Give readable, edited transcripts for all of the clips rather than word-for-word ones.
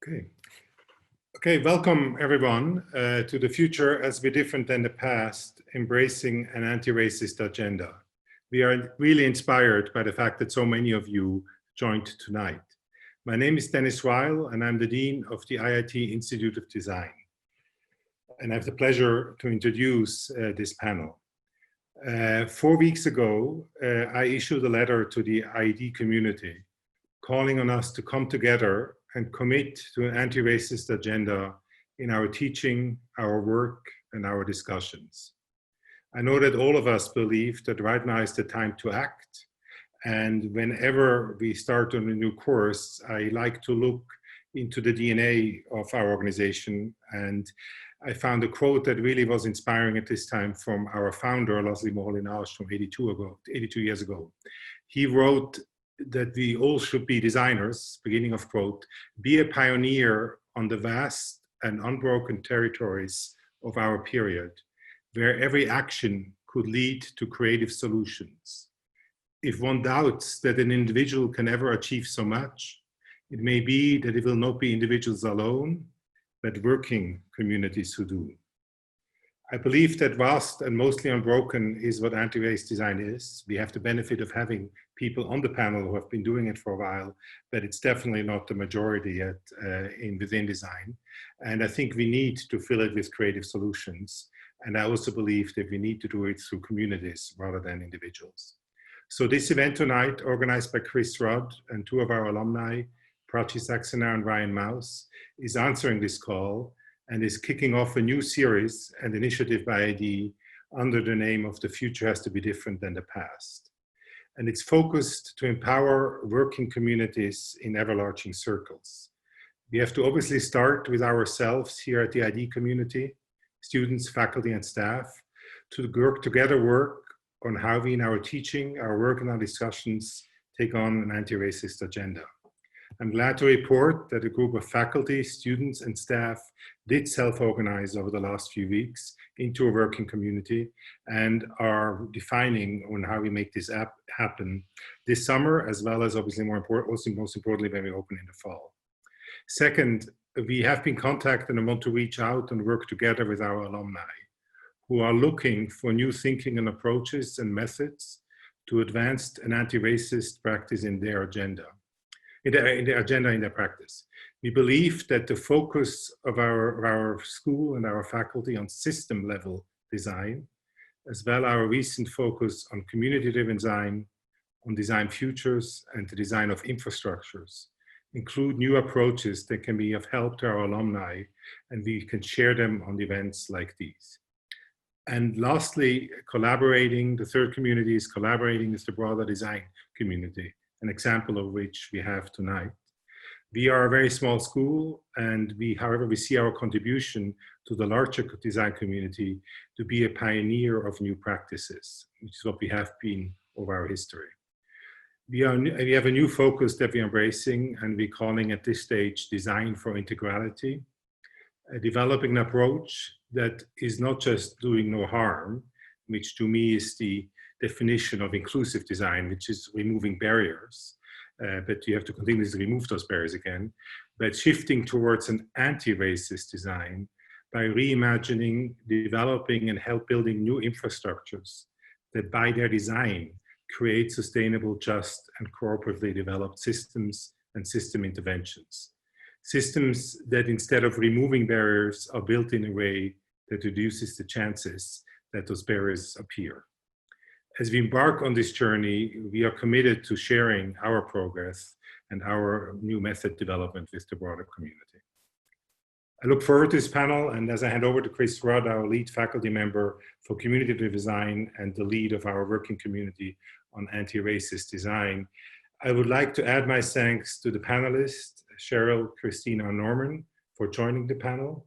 Okay. Okay, welcome everyone to the future as we different than the past, embracing an anti-racist agenda. We are really inspired by the fact that so many of you joined tonight. My name is Denis Weil and I'm the Dean of the IIT Institute of Design. And I have the pleasure to introduce this panel. 4 weeks ago, I issued a letter to the IIT community calling on us to come together and commit to an anti-racist agenda in our teaching, our work, and our discussions. I know that all of us believe that right now is the time to act. And whenever we start on a new course, I like to look into the DNA of our organization. And I found a quote that really was inspiring at this time from our founder, Leslie Moholy-Nagy, from 82 years ago. He wrote that we all should be designers, beginning of quote, be a pioneer on the vast and unbroken territories of our period, where every action could lead to creative solutions. If one doubts that an individual can ever achieve so much, it may be that it will not be individuals alone, but working communities who do. I believe that vast and mostly unbroken is what anti-race design is. We have the benefit of having people on the panel who have been doing it for a while, but it's definitely not the majority yet within design. And I think we need to fill it with creative solutions. And I also believe that we need to do it through communities rather than individuals. So this event tonight, organized by Chris Rudd and two of our alumni, Prachi Saxena and Ryan Mouse, is answering this call and is kicking off a new series and initiative by ID under the name of The Future Has to Be Different Than the Past. And it's focused to empower working communities in ever-larging circles. We have to obviously start with ourselves here at the ID community, students, faculty, and staff, to work together on how we in our teaching, our work and our discussions take on an anti-racist agenda. I'm glad to report that a group of faculty, students, and staff did self-organize over the last few weeks into a working community and are defining on how we make this happen this summer, as well as obviously most importantly when we open in the fall. Second, we have been contacted and want to reach out and work together with our alumni who are looking for new thinking and approaches and methods to advance an anti-racist practice in their agenda. In their practice. We believe that the focus of our school and our faculty on system level design, as well our recent focus on community-driven design, on design futures and the design of infrastructures, include new approaches that can be of help to our alumni, and we can share them on events like these. And lastly, the third community is collaborating with the broader design community, an example of which we have tonight. We are a very small school, and however, we see our contribution to the larger design community to be a pioneer of new practices, which is what we have been over our history. We have a new focus that we're embracing, and we're calling at this stage Design for Integrality, developing an approach that is not just doing no harm, which to me is the definition of inclusive design, which is removing barriers, but you have to continuously remove those barriers again, but shifting towards an anti-racist design by reimagining, developing, and help building new infrastructures that by their design create sustainable, just, and cooperatively developed systems and system interventions. Systems that instead of removing barriers are built in a way that reduces the chances that those barriers appear. As we embark on this journey, we are committed to sharing our progress and our new method development with the broader community. I look forward to this panel, and as I hand over to Chris Rudd, our lead faculty member for community design and the lead of our working community on anti-racist design, I would like to add my thanks to the panelists, Cheryl, Christina, and Norman, for joining the panel,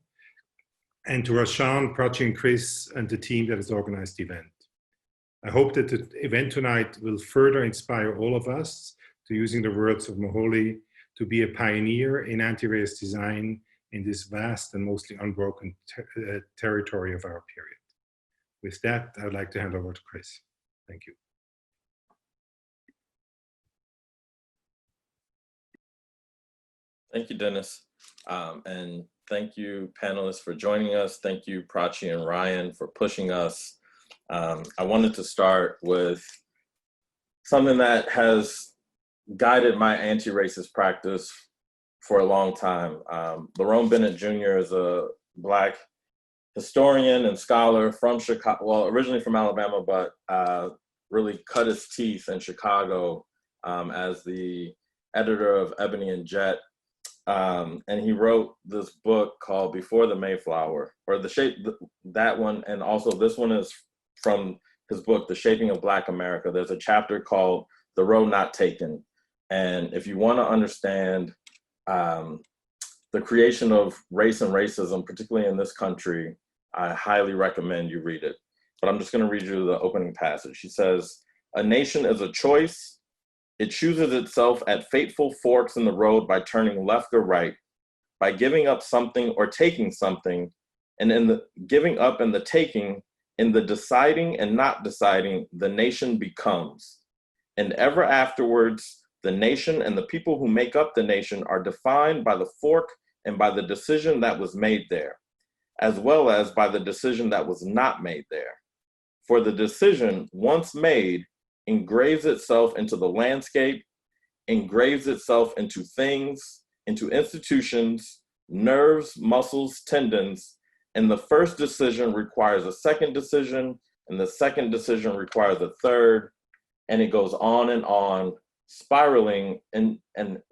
and to Rashan, Prachi, and Chris, and the team that has organized the event. I hope that the event tonight will further inspire all of us to, using the words of Moholy, to be a pioneer in anti-racist design in this vast and mostly unbroken territory of our period. With that, I would like to hand over to Chris. Thank you. Thank you, Denis. And thank you, panelists, for joining us. Thank you, Prachi and Ryan, for pushing us. I wanted to start with something that has guided my anti-racist practice for a long time. Lerone Bennett Jr. is a Black historian and scholar from Chicago, well, originally from Alabama, but really cut his teeth in Chicago as the editor of Ebony and Jet. And he wrote this book called Before the Mayflower, or that one, and also this one is from his book, The Shaping of Black America. There's a chapter called The Road Not Taken. And if you want to understand the creation of race and racism, particularly in this country, I highly recommend you read it. But I'm just going to read you the opening passage. He says, "A nation is a choice. It chooses itself at fateful forks in the road by turning left or right, by giving up something or taking something, and in the giving up and the taking, in the deciding and not deciding, the nation becomes. And ever afterwards, the nation and the people who make up the nation are defined by the fork and by the decision that was made there, as well as by the decision that was not made there. For the decision, once made, engraves itself into the landscape, engraves itself into things, into institutions, nerves, muscles, tendons, and the first decision requires a second decision, and the second decision requires a third, and it goes on, spiraling in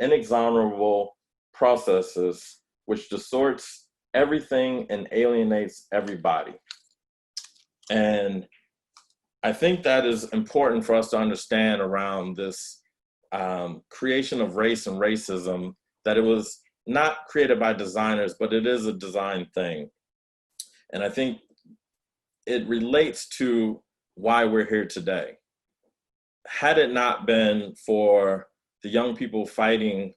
inexorable processes which distorts everything and alienates everybody." And I think that is important for us to understand around this creation of race and racism, that it was not created by designers, but it is a design thing. And I think it relates to why we're here today. Had it not been for the young people fighting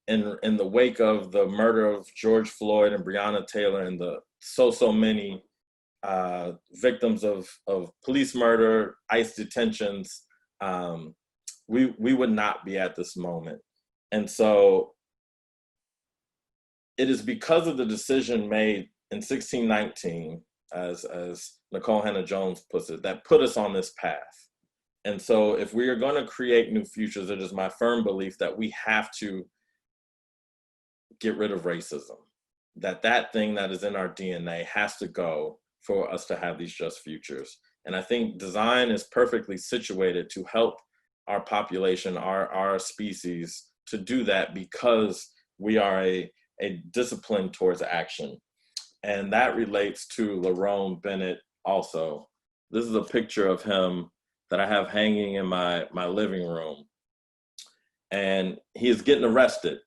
in the wake of the murder of George Floyd and Breonna Taylor and the so many victims of police murder, ICE detentions, we would not be at this moment. And so it is because of the decision made in 1619, as Nicole Hannah-Jones puts it, that put us on this path. And so if we are going to create new futures, it is my firm belief that we have to get rid of racism, that thing that is in our DNA has to go for us to have these just futures. And I think design is perfectly situated to help our population, our species, to do that, because we are a discipline towards action. And that relates to Lerone Bennett also. This is a picture of him that I have hanging in my living room. And he is getting arrested.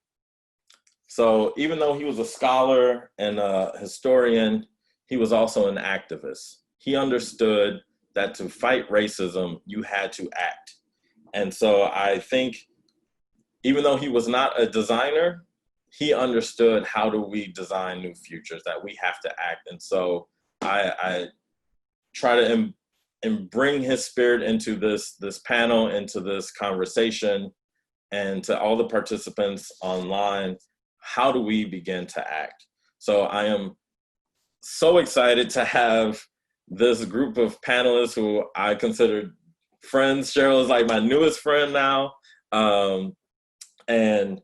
So even though he was a scholar and a historian, he was also an activist. He understood that to fight racism, you had to act. And so I think, even though he was not a designer, he understood how do we design new futures, that we have to act. And so I try to bring his spirit into this panel, into this conversation, and to all the participants online. How do we begin to act? So I am so excited to have this group of panelists who I consider friends. Cheryl is like my newest friend now. And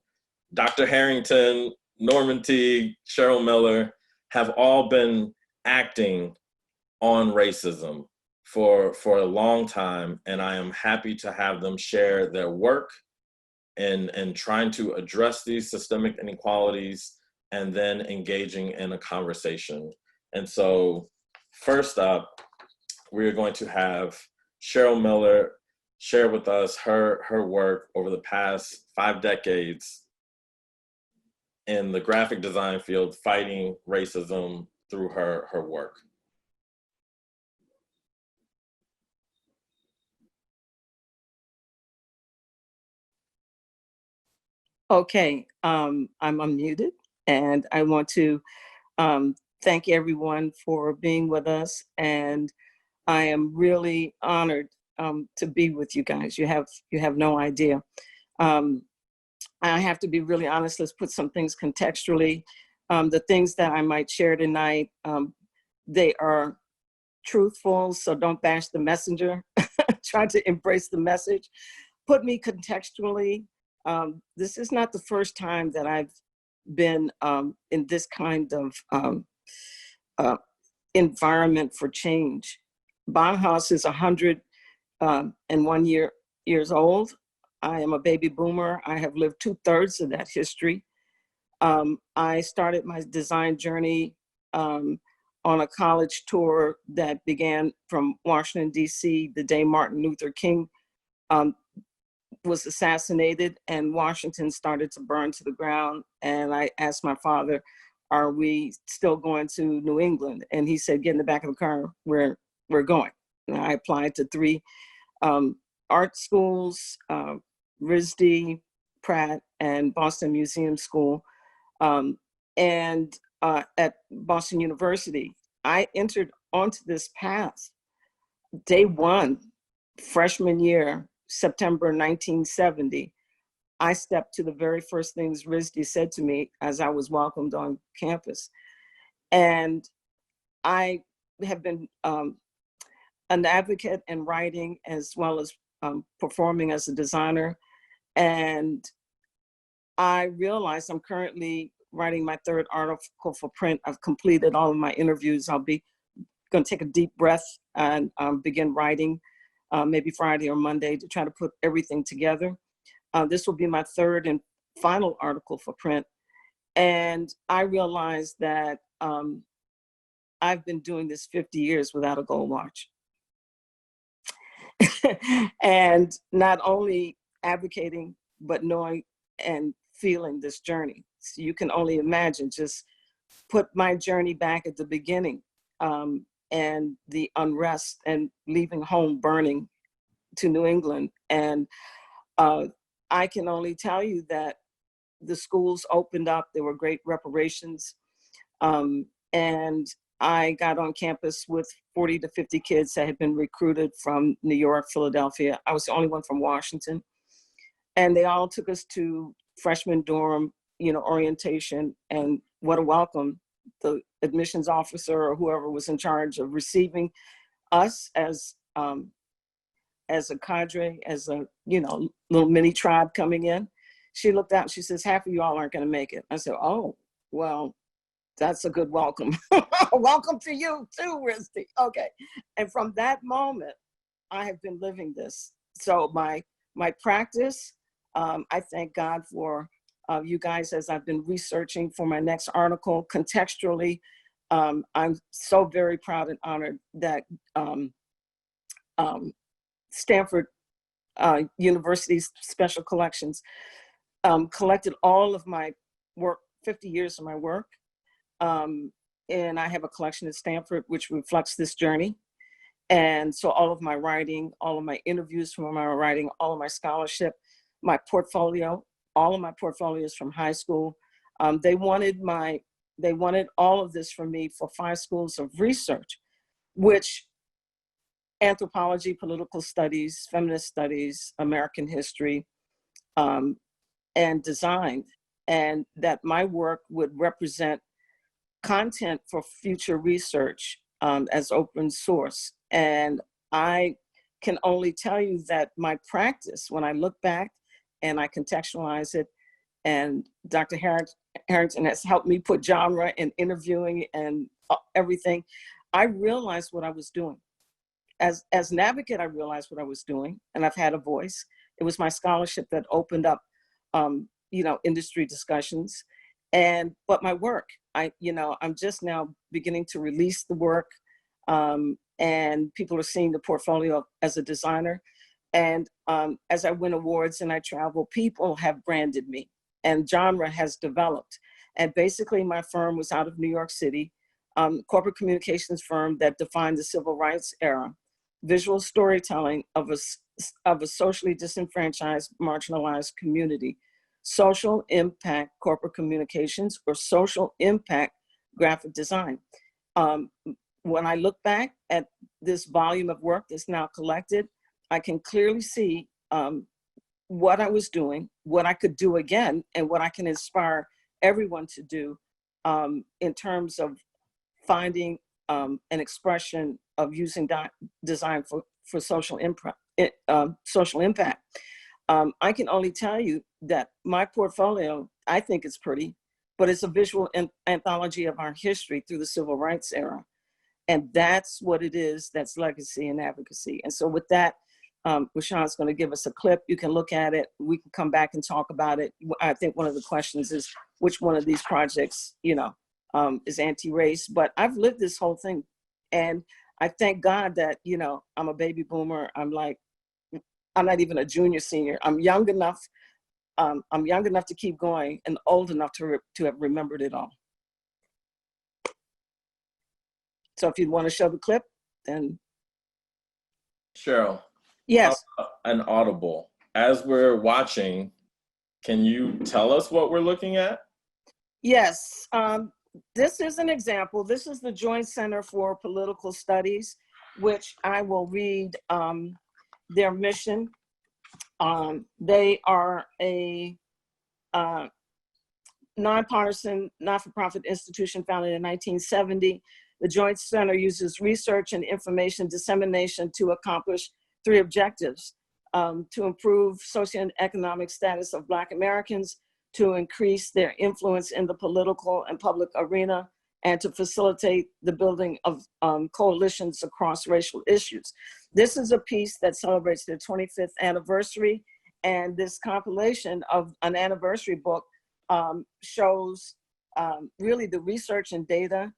Dr. Harrington, Norman Teague, Cheryl Miller have all been acting on racism for a long time. And I am happy to have them share their work and trying to address these systemic inequalities, and then engaging in a conversation. And so first up, we are going to have Cheryl Miller share with us her work over the past 5 decades in the graphic design field, fighting racism through her work. Okay, I'm unmuted, and I want to thank everyone for being with us, and I am really honored to be with you guys. You have no idea. I have to be really honest. Let's put some things contextually. The things that I might share tonight, they are truthful, so don't bash the messenger. Try to embrace the message. Put me contextually. This is not the first time that I've been in this kind of environment for change. Bauhaus is 101 years old. I am a baby boomer. I have lived 2/3 of that history. I started my design journey on a college tour that began from Washington, D.C., the day Martin Luther King was assassinated and Washington started to burn to the ground. And I asked my father, are we still going to New England? And he said, get in the back of the car, we're going. And I applied to 3 art schools, RISD, Pratt, and Boston Museum School. And at Boston University, I entered onto this path. Day 1, freshman year, September 1970, I stepped to the very first things RISD said to me as I was welcomed on campus. And I have been an advocate in writing as well as performing as a designer. And I realized I'm currently writing my 3rd article for print. I've completed all of my interviews. I'll be going to take a deep breath and begin writing maybe Friday or Monday to try to put everything together. This will be my 3rd and final article for print. And I realized that I've been doing this 50 years without a gold watch. And not only advocating, but knowing and feeling this journey. So you can only imagine, just put my journey back at the beginning and the unrest and leaving home burning to New England. And I can only tell you that the schools opened up, there were great reparations. And I got on campus with 40 to 50 kids that had been recruited from New York, Philadelphia. I was the only one from Washington. And they all took us to freshman dorm, orientation, and what a welcome. The admissions officer or whoever was in charge of receiving us as a cadre, as a, little mini tribe coming in. She looked out and she says, half of you all aren't going to make it. I said, oh, well, that's a good welcome. Welcome to you too, Risty. Okay. And from that moment, I have been living this. So my practice, I thank God for you guys as I've been researching for my next article contextually. I'm so very proud and honored that Stanford University's Special Collections collected all of my work, 50 years of my work. And I have a collection at Stanford which reflects this journey. And so all of my writing, all of my interviews from my writing, all of my scholarship, my portfolio, all of my portfolios from high school. They wanted all of this from me for 5 schools of research, which anthropology, political studies, feminist studies, American history, and design, and that my work would represent content for future research as open source. And I can only tell you that my practice, when I look back and I contextualize it, and Dr. Harrington has helped me put genre in interviewing and everything, I realized what I was doing. As an advocate, I realized what I was doing, and I've had a voice. It was my scholarship that opened up, industry discussions, but my work, I'm just now beginning to release the work, and people are seeing the portfolio as a designer. And as I win awards and I travel, people have branded me, and genre has developed. And basically, my firm was out of New York City, corporate communications firm that defined the civil rights era, visual storytelling of a socially disenfranchised, marginalized community, social impact corporate communications, or social impact graphic design. When I look back at this volume of work that's now collected, I can clearly see what I was doing, what I could do again, and what I can inspire everyone to do in terms of finding an expression of using design for social impact. I can only tell you that my portfolio, I think it's pretty, but it's a visual anthology of our history through the civil rights era. And that's what it is, that's legacy and advocacy. And so with that, Rashawn's going to give us a clip. You can look at it. We can come back and talk about it. I think one of the questions is which one of these projects, is anti-race, but I've lived this whole thing. And I thank God that, I'm a baby boomer. I'm not even a junior senior. I'm young enough to keep going and old enough to have remembered it all. So if you'd want to show the clip, then. Cheryl. Yes. An audible. As we're watching, can you tell us what we're looking at? Yes. This is an example. This is the Joint Center for Political Studies, which I will read their mission. They are a nonpartisan, not-for-profit institution founded in 1970. The Joint Center uses research and information dissemination to accomplish 3 objectives: to improve socioeconomic status of Black Americans, to increase their influence in the political and public arena, and to facilitate the building of coalitions across racial issues. This is a piece that celebrates their 25th anniversary, and this compilation of an anniversary book shows really the research and data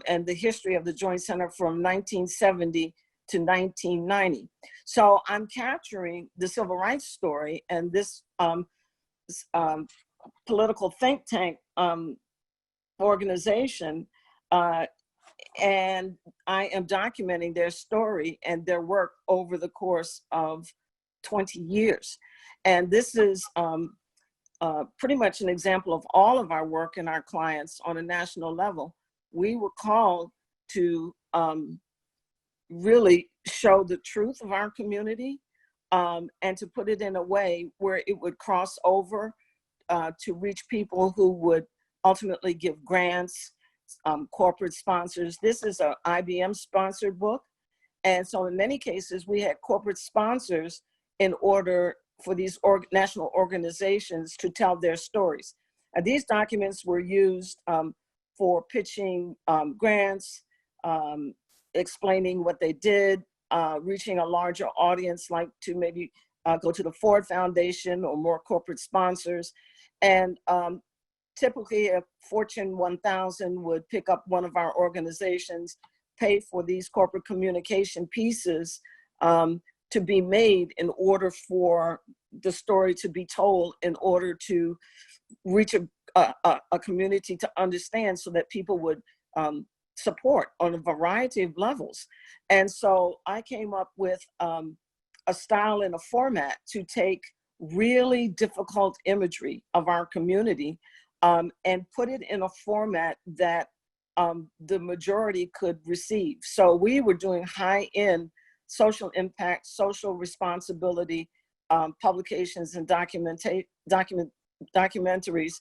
and the history of the Joint Center from 1970 to 1990. So I'm capturing the civil rights story, and this political think tank organization, and I am documenting their story and their work over the course of 20 years. And this is pretty much an example of all of our work and our clients on a national level. We were called to really show the truth of our community and to put it in a way where it would cross over to reach people who would ultimately give grants, corporate sponsors. This is an IBM sponsored book. And so in many cases, we had corporate sponsors in order for these national organizations to tell their stories. These documents were used for pitching grants, explaining what they did, reaching a larger audience, like to maybe go to the Ford Foundation or more corporate sponsors. And typically a Fortune 1000 would pick up one of our organizations, pay for these corporate communication pieces to be made in order for the story to be told, in order to reach a community to understand, so that people would support on a variety of levels. And so I came up with a style and a format to take really difficult imagery of our community and put it in a format that the majority could receive. So we were doing high-end social impact, social responsibility publications and documentaries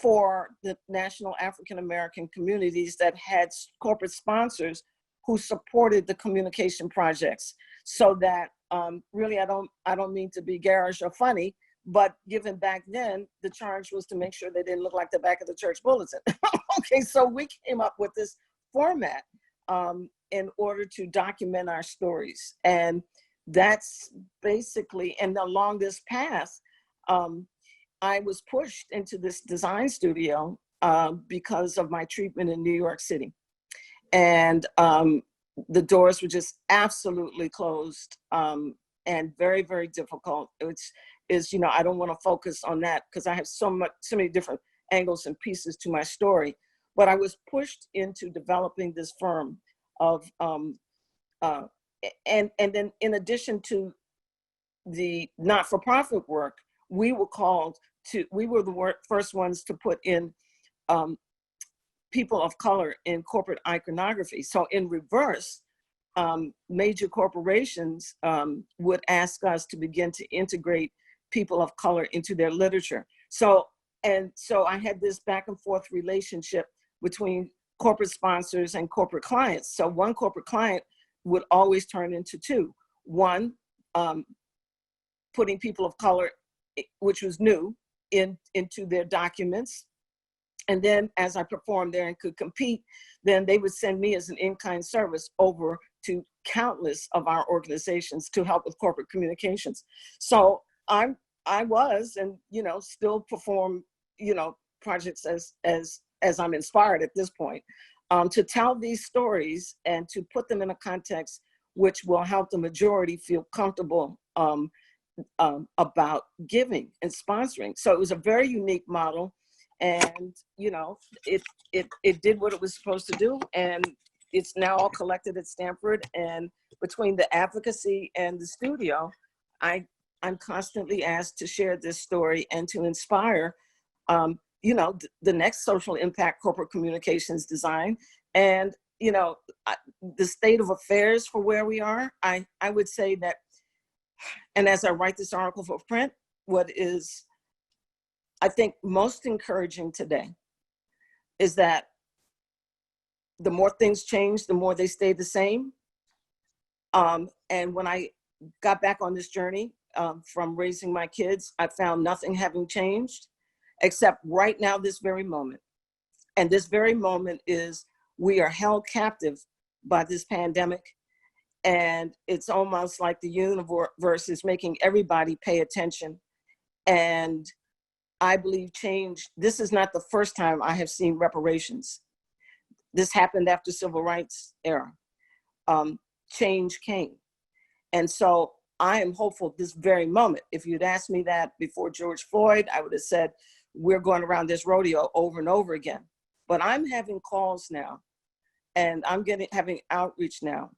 for the national African American communities that had corporate sponsors who supported the communication projects. So that really, I don't mean to be garish or funny, but given back then, the charge was to make sure they didn't look like the back of the church bulletin. Okay, so we came up with this format in order to document our stories. And that's basically, and along this path, I was pushed into this design studio because of my treatment in New York City. And the doors were just absolutely closed and very, very difficult. I don't want to focus on that because I have so many different angles and pieces to my story. But I was pushed into developing this firm of, and then in addition to the not-for-profit work, we were the first ones to put in people of color in corporate iconography. So in reverse, major corporations would ask us to begin to integrate people of color into their literature. So I had this back and forth relationship between corporate sponsors and corporate clients. So one corporate client would always turn into two. One, putting people of color, which was new, into their documents. And then as I performed there and could compete, then they would send me as an in-kind service over to countless of our organizations to help with corporate communications. So I was, and still perform, projects as I'm inspired at this point, to tell these stories and to put them in a context which will help the majority feel comfortable about giving and sponsoring. So it was a very unique model, and it did what it was supposed to do, and it's now all collected at Stanford. And between the advocacy and the studio, I'm constantly asked to share this story and to inspire the next social impact corporate communications design. And the state of affairs for where we are, I would say that, and as I write this article for print, what is, I think, most encouraging today is that the more things change, the more they stay the same. And when I got back on this journey from raising my kids, I found nothing having changed except right now, this very moment. And this very moment is we are held captive by this pandemic. And it's almost like the universe is making everybody pay attention. And I believe change, this is not the first time I have seen reparations. This happened after civil rights era. Change came. And so I am hopeful this very moment. If you'd asked me that before George Floyd, I would have said, we're going around this rodeo over and over again. But I'm having calls now, and I'm having outreach now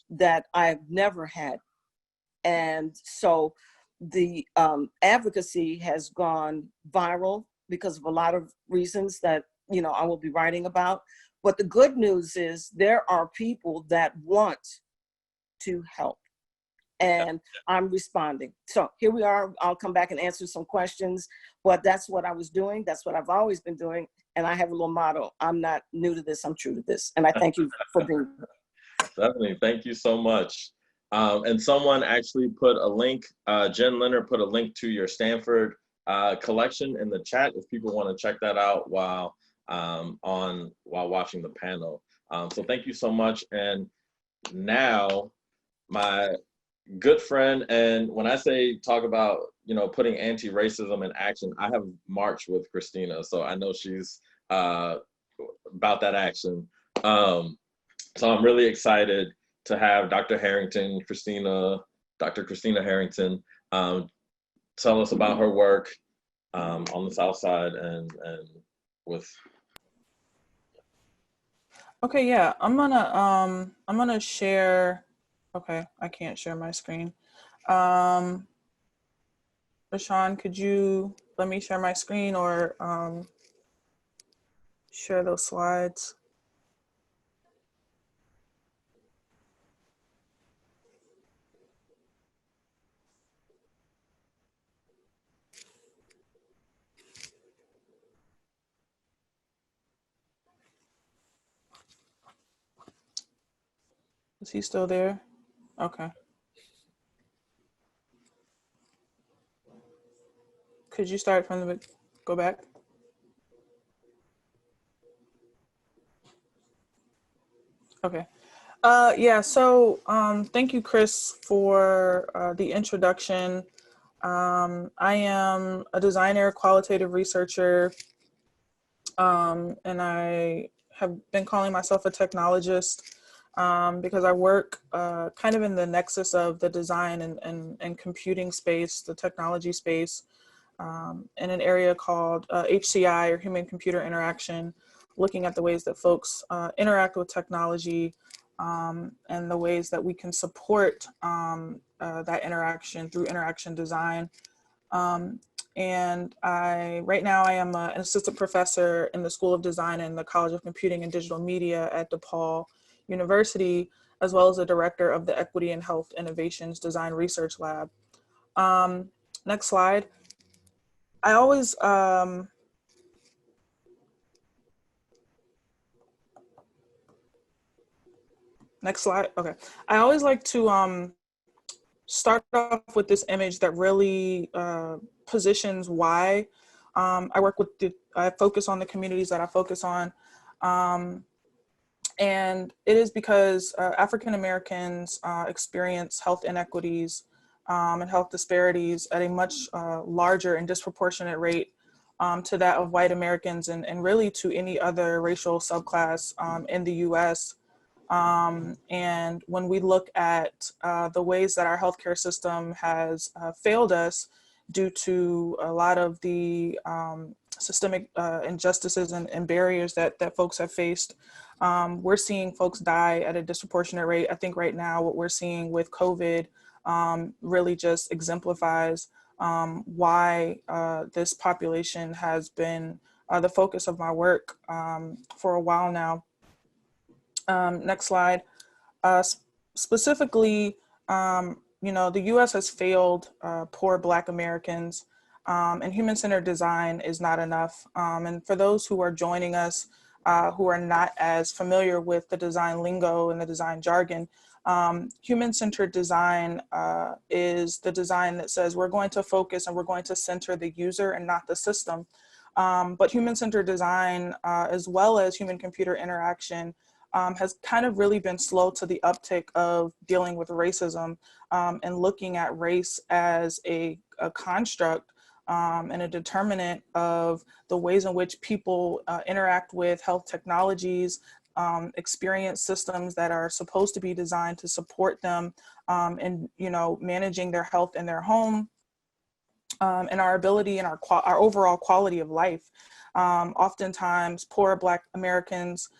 that I've never had. And so the advocacy has gone viral because of a lot of reasons that I will be writing about. But the good news is there are people that want to help, and I'm responding. So here we are. I'll come back and answer some questions, but that's what I was doing. That's what I've always been doing. And I have a little motto: I'm not new to this, I'm true to this. And I thank you for being here. Definitely, thank you so much. And someone actually put a link, Jen Leonard put a link to your Stanford collection in the chat if people want to check that out while watching the panel. So thank you so much. And now my good friend, and when I say talk about putting anti-racism in action, I have marched with Christina, so I know she's about that action. So I'm really excited to have Dr. Harrington, Dr. Christina Harrington, tell us about her work on the South Side and with. Okay, yeah, I'm gonna share. Okay, I can't share my screen. Rashawn, could you let me share my screen or share those slides? Is he still there? Okay. Could you start from the, go back? Okay. Yeah, so thank you, Chris, for the introduction. I am a designer, qualitative researcher, and I have been calling myself a technologist because I work kind of in the nexus of the design and computing space, the technology space, in an area called HCI, or human computer interaction, looking at the ways that folks interact with technology and the ways that we can support that interaction through interaction design. And right now I am an assistant professor in the School of Design and the College of Computing and Digital Media at DePaul University, as well as the director of the Equity and Health Innovations Design Research Lab. Next slide. I always, next slide, okay. I always like to start off with this image that really positions why I work with, I focus on the communities that I focus on. And it is because African Americans experience health inequities and health disparities at a much larger and disproportionate rate to that of white Americans and really to any other racial subclass in the US. And when we look at the ways that our healthcare system has failed us due to a lot of the systemic injustices and barriers that folks have faced, we're seeing folks die at a disproportionate rate. I think right now what we're seeing with COVID really just exemplifies why this population has been the focus of my work for a while now. Next slide. Specifically, the US has failed poor Black Americans, and human-centered design is not enough. And for those who are joining us who are not as familiar with the design lingo and the design jargon, human-centered design is the design that says we're going to focus and we're going to center the user and not the system. But human-centered design, as well as human-computer interaction, has kind of really been slow to the uptick of dealing with racism and looking at race as a construct and a determinant of the ways in which people interact with health technologies, experience systems that are supposed to be designed to support them in managing their health in their home, and our ability and our overall quality of life. Oftentimes, poor Black Americans,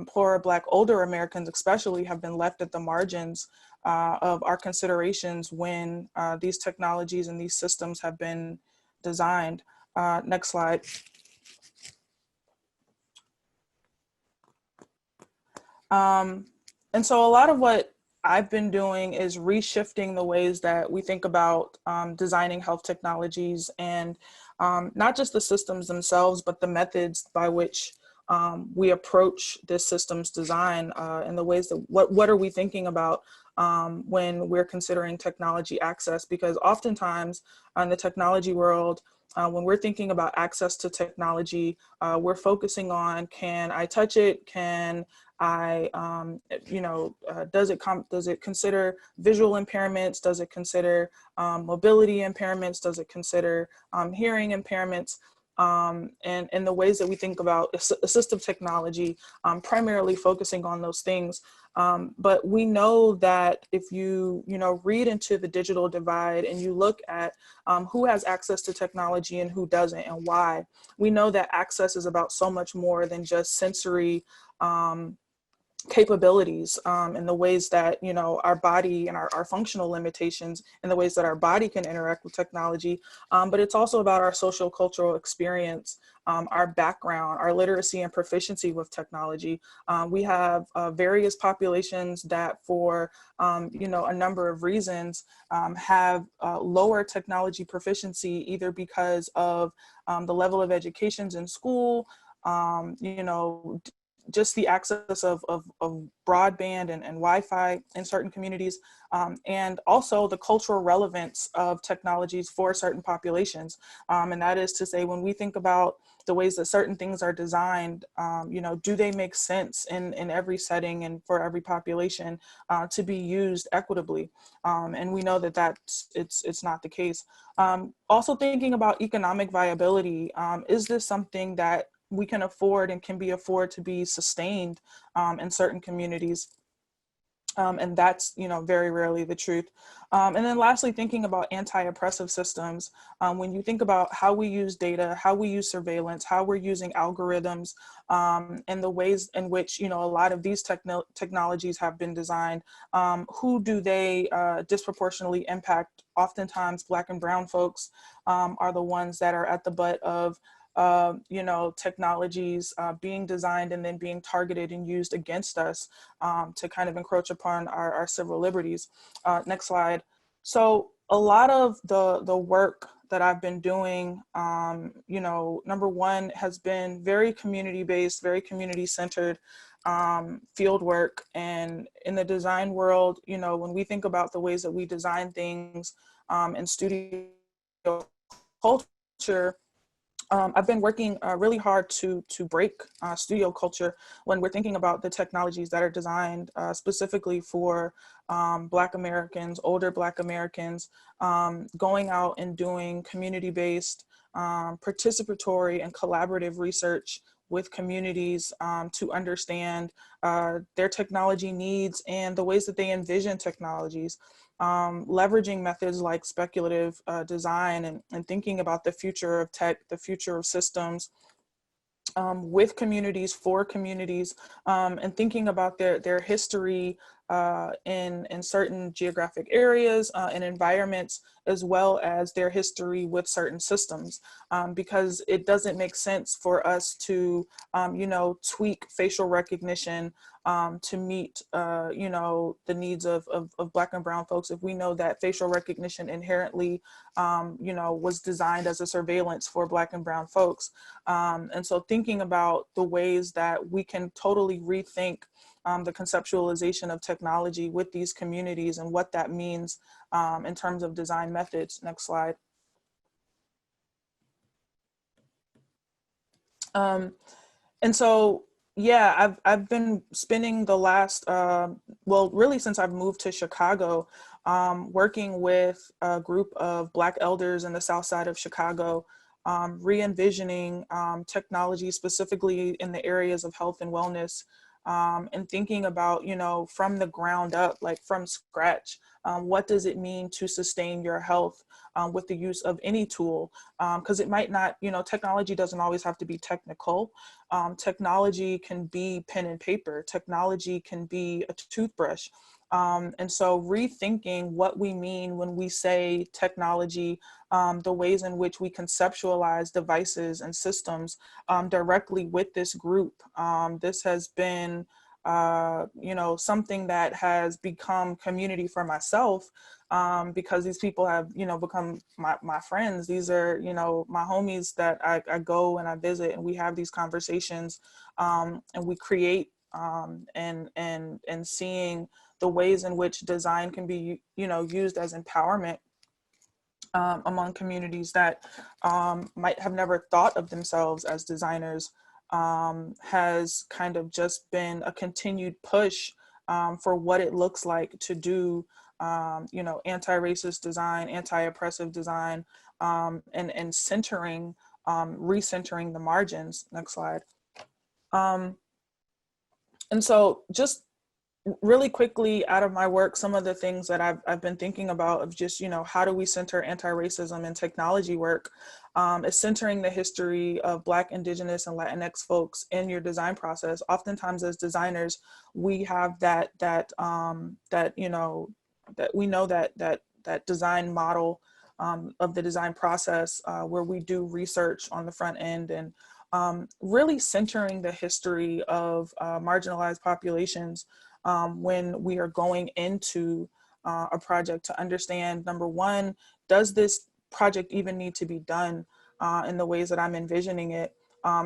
poor Black older Americans especially, have been left at the margins of our considerations when these technologies and these systems have been designed. Next slide. And so a lot of what I've been doing is reshifting the ways that we think about designing health technologies, and not just the systems themselves, but the methods by which we approach this systems design and the ways that what are we thinking about when we're considering technology access. Because oftentimes in the technology world, when we're thinking about access to technology, we're focusing on, can I touch it? Can I, does it consider visual impairments? Does it consider mobility impairments? Does it consider hearing impairments? And the ways that we think about assistive technology, primarily focusing on those things. But we know that if you read into the digital divide and you look at who has access to technology and who doesn't and why, we know that access is about so much more than just sensory capabilities in the ways that our body and our functional limitations and the ways that our body can interact with technology, but it's also about our social cultural experience, our background, our literacy and proficiency with technology. We have various populations that for a number of reasons have lower technology proficiency, either because of the level of educations in school, just the access of broadband and Wi-Fi in certain communities, and also the cultural relevance of technologies for certain populations. And that is to say, when we think about the ways that certain things are designed, do they make sense in every setting and for every population to be used equitably? And we know that it's not the case. Also thinking about economic viability, is this something that we can afford and can be afforded to be sustained in certain communities? And that's, very rarely the truth. And then lastly, thinking about anti-oppressive systems. When you think about how we use data, how we use surveillance, how we're using algorithms, and the ways in which, a lot of these technologies have been designed, who do they disproportionately impact? Oftentimes, Black and brown folks are the ones that are at the butt of you know, technologies being designed and then being targeted and used against us to kind of encroach upon our civil liberties. Next slide. So a lot of the work that I've been doing, you know, number one has been very community-based, very community-centered field work. And in the design world, you know, when we think about the ways that we design things in studio culture, I've been working really hard to break studio culture when we're thinking about the technologies that are designed specifically for Black Americans, older Black Americans, going out and doing community-based, participatory and collaborative research with communities to understand their technology needs and the ways that they envision technologies. Leveraging methods like speculative design and thinking about the future of tech, the future of systems, with communities, for communities, and thinking about their history in certain geographic areas and environments, as well as their history with certain systems, because it doesn't make sense for us to, you know, tweak facial recognition to meet, you know, the needs of Black and brown folks if we know that facial recognition inherently, you know, was designed as a surveillance for Black and brown folks. And so thinking about the ways that we can totally rethink the conceptualization of technology with these communities and what that means in terms of design methods. Next slide. And so, yeah, I've been spending the last, well, really since I've moved to Chicago, working with a group of Black elders in the South Side of Chicago, re-envisioning technology specifically in the areas of health and wellness, and thinking about, you know, from the ground up, like from scratch, what does it mean to sustain your health with the use of any tool? Because it might not, you know, technology doesn't always have to be technical. Technology can be pen and paper. Technology can be a toothbrush. And so rethinking what we mean when we say technology, the ways in which we conceptualize devices and systems directly with this group. This has been, you know, something that has become community for myself because these people have, you know, become my friends. These are, you know, my homies that I go and I visit and we have these conversations and we create and seeing the ways in which design can be, you know, used as empowerment among communities that might have never thought of themselves as designers has kind of just been a continued push for what it looks like to do, you know, anti-racist design, anti-oppressive design, and centering, recentering the margins. Next slide. And so just really quickly out of my work, some of the things that I've been thinking about of just, you know, how do we center anti-racism in technology work is centering the history of Black, Indigenous, and Latinx folks in your design process. Oftentimes as designers, we have that you know, that we know that design model of the design process where we do research on the front end and really centering the history of marginalized populations when we are going into a project to understand, number one, does this project even need to be done in the ways that I'm envisioning it?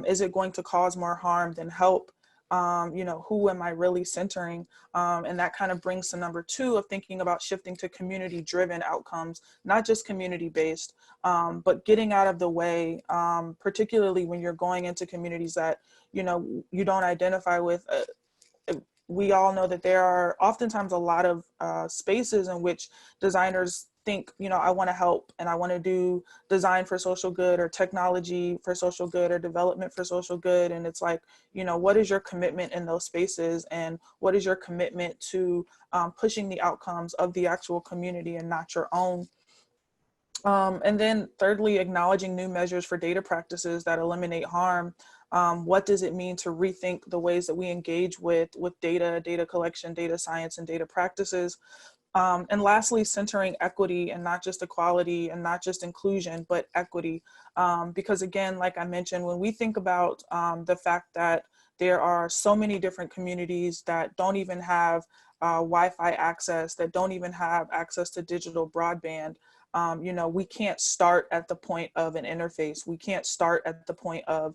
Is it going to cause more harm than help? You know, who am I really centering? And that kind of brings to number two of thinking about shifting to community-driven outcomes, not just community-based, but getting out of the way, particularly when you're going into communities that, you know, you don't identify with. We all know that there are oftentimes a lot of spaces in which designers think, you know, I want to help and I want to do design for social good or technology for social good or development for social good. And it's like, you know, what is your commitment in those spaces and what is your commitment to pushing the outcomes of the actual community and not your own? And then thirdly, acknowledging new measures for data practices that eliminate harm. What does it mean to rethink the ways that we engage with data, data collection, data science, and data practices? And lastly, centering equity and not just equality and not just inclusion, but equity. Because again, like I mentioned, when we think about the fact that there are so many different communities that don't even have Wi-Fi access, that don't even have access to digital broadband, you know, we can't start at the point of an interface. We can't start at the point of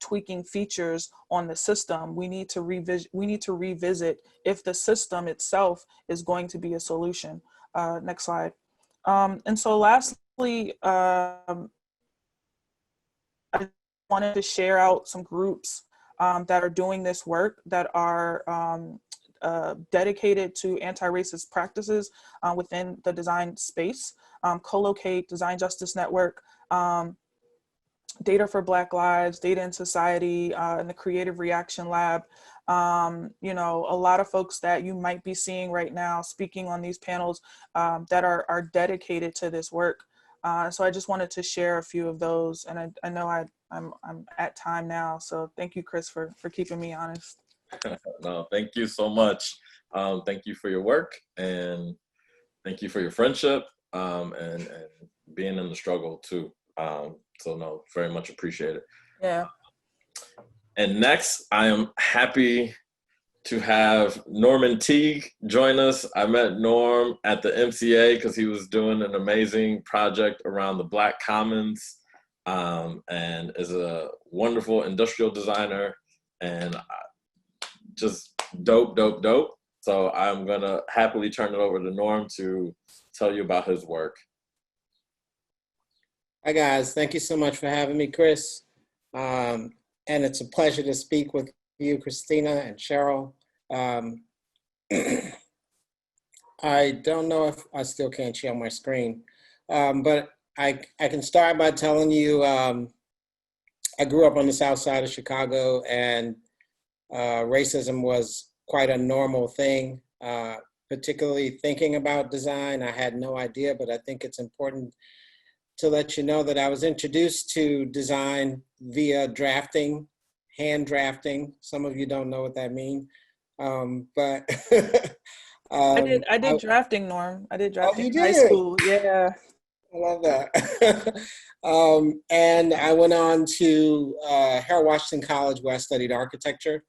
tweaking features on the system. We need to revisit if the system itself is going to be a solution. Next slide. And so lastly, I wanted to share out some groups that are doing this work, that are dedicated to anti-racist practices within the design space. Collocate, Design Justice Network, Data for Black Lives, Data in Society, and the Creative Reaction Lab. You know, a lot of folks that you might be seeing right now speaking on these panels that are dedicated to this work. So I just wanted to share a few of those, and I know I'm at time now, so thank you, Chris, for keeping me honest. No, thank you so much. Thank you for your work, and thank you for your friendship, and being in the struggle too. So no, very much appreciate it. Yeah. And next, I am happy to have Norman Teague join us. I met Norm at the MCA because he was doing an amazing project around the Black Commons, and is a wonderful industrial designer, and just dope. So I'm gonna happily turn it over to Norm to tell you about his work. Hi guys, thank you so much for having me, Chris. And it's a pleasure to speak with you, Christina and Cheryl. I don't know if I still can't share my screen, but I can start by telling you I grew up on the south side of Chicago, and racism was quite a normal thing, particularly thinking about design. I had no idea, but I think it's important to let you know that I was introduced to design via drafting, hand drafting. Some of you don't know what that means, but I did drafting, Norm. I did drafting in high did? school. Yeah. I love that. And I went on to Harold Washington College, where I studied architecture.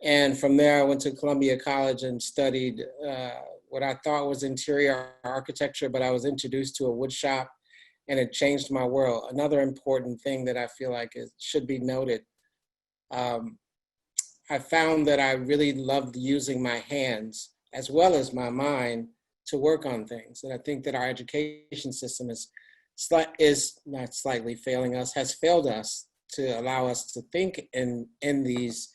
And from there, I went to Columbia College and studied what I thought was interior architecture, but I was introduced to a wood shop, and it changed my world. Another important thing that I feel like should be noted, I found that I really loved using my hands as well as my mind to work on things. And I think that our education system is not slightly failing us, has failed us to allow us to think in these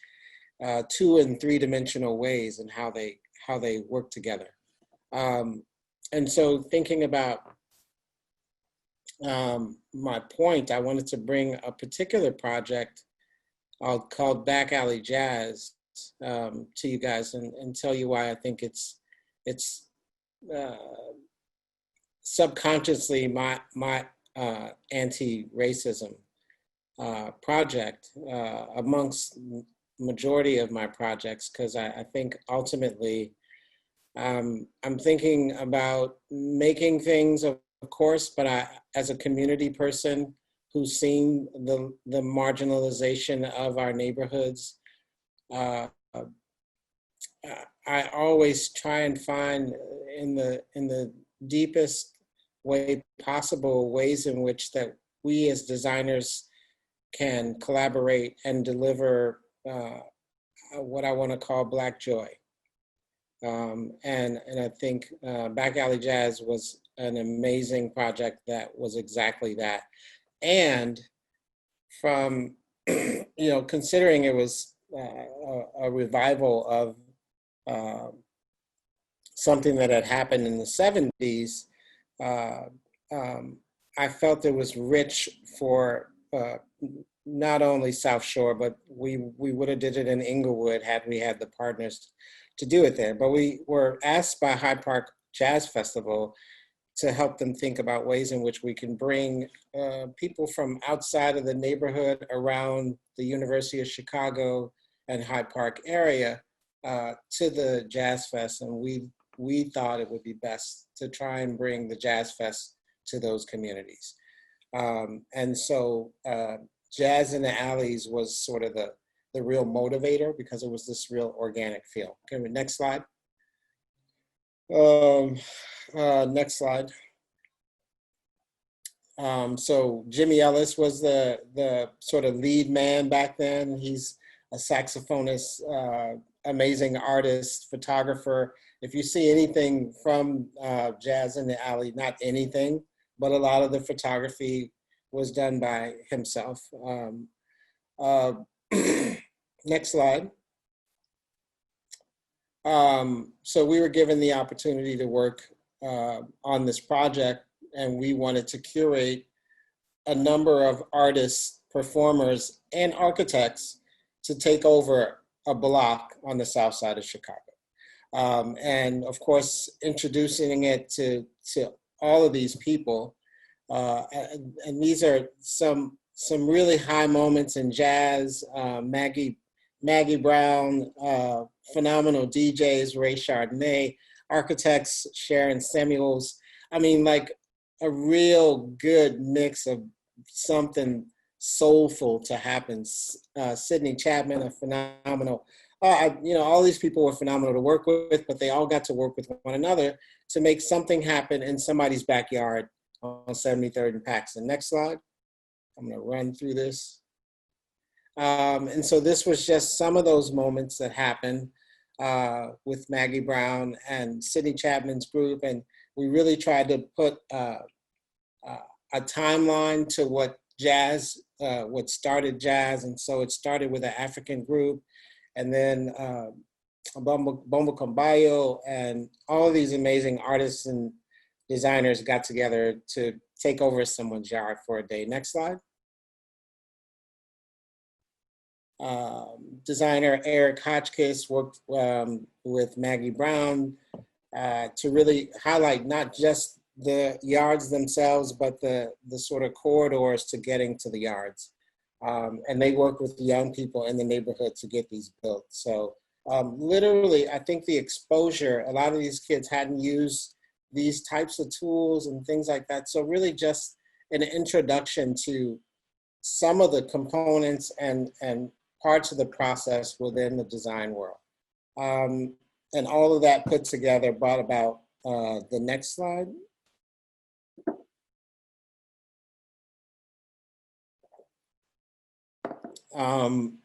2- and 3-dimensional ways, and how they work together. And so thinking about my point, I wanted to bring a particular project called Back Alley Jazz to you guys, and tell you why I think it's subconsciously my anti-racism project amongst majority of my projects, because I think ultimately I'm thinking about making things, of course, but as a community person who's seen the marginalization of our neighborhoods, I always try and find in the deepest way possible ways in which that we as designers can collaborate and deliver what I want to call Black joy. And I think Back Alley Jazz was an amazing project that was exactly that. And from, considering it was a revival of something that had happened in the 70s, I felt it was rich for not only South Shore, but we would have did it in Inglewood had we had the partners to do it there. But we were asked by Hyde Park Jazz Festival to help them think about ways in which we can bring people from outside of the neighborhood around the University of Chicago and Hyde Park area to the Jazz Fest, and we thought it would be best to try and bring the Jazz Fest to those communities. And so Jazz in the Alleys was sort of the real motivator, because it was this real organic feel. Okay, next slide. Next slide. So Jimmy Ellis was the sort of lead man back then. He's a saxophonist, amazing artist, photographer. If you see anything from Jazz in the Alley, not anything, but a lot of the photography was done by himself. Next slide. So we were given the opportunity to work on this project, and we wanted to curate a number of artists, performers, and architects to take over a block on the south side of Chicago. And of course, introducing it to all of these people. And these are some really high moments in jazz. Maggie Brown, phenomenal DJs, Ray Chardonnay, architects, Sharon Samuels. I mean, like a real good mix of something soulful to happen. Sydney Chapman, a phenomenal, all these people were phenomenal to work with, but they all got to work with one another to make something happen in somebody's backyard on 73rd and Paxton. Next slide. I'm gonna run through this. And so this was just some of those moments that happened with Maggie Brown and Sydney Chapman's group. And we really tried to put a timeline to what started jazz. And so it started with an African group, and then Bombo Cambayo, and all of these amazing artists and designers got together to take over someone's yard for a day. Next slide. Designer Eric Hotchkiss worked with Maggie Brown to really highlight not just the yards themselves, but the sort of corridors to getting to the yards. And they work with the young people in the neighborhood to get these built. So literally, I think the exposure, a lot of these kids hadn't used these types of tools and things like that. So really just an introduction to some of the components and parts of the process within the design world. And all of that put together brought about the next slide.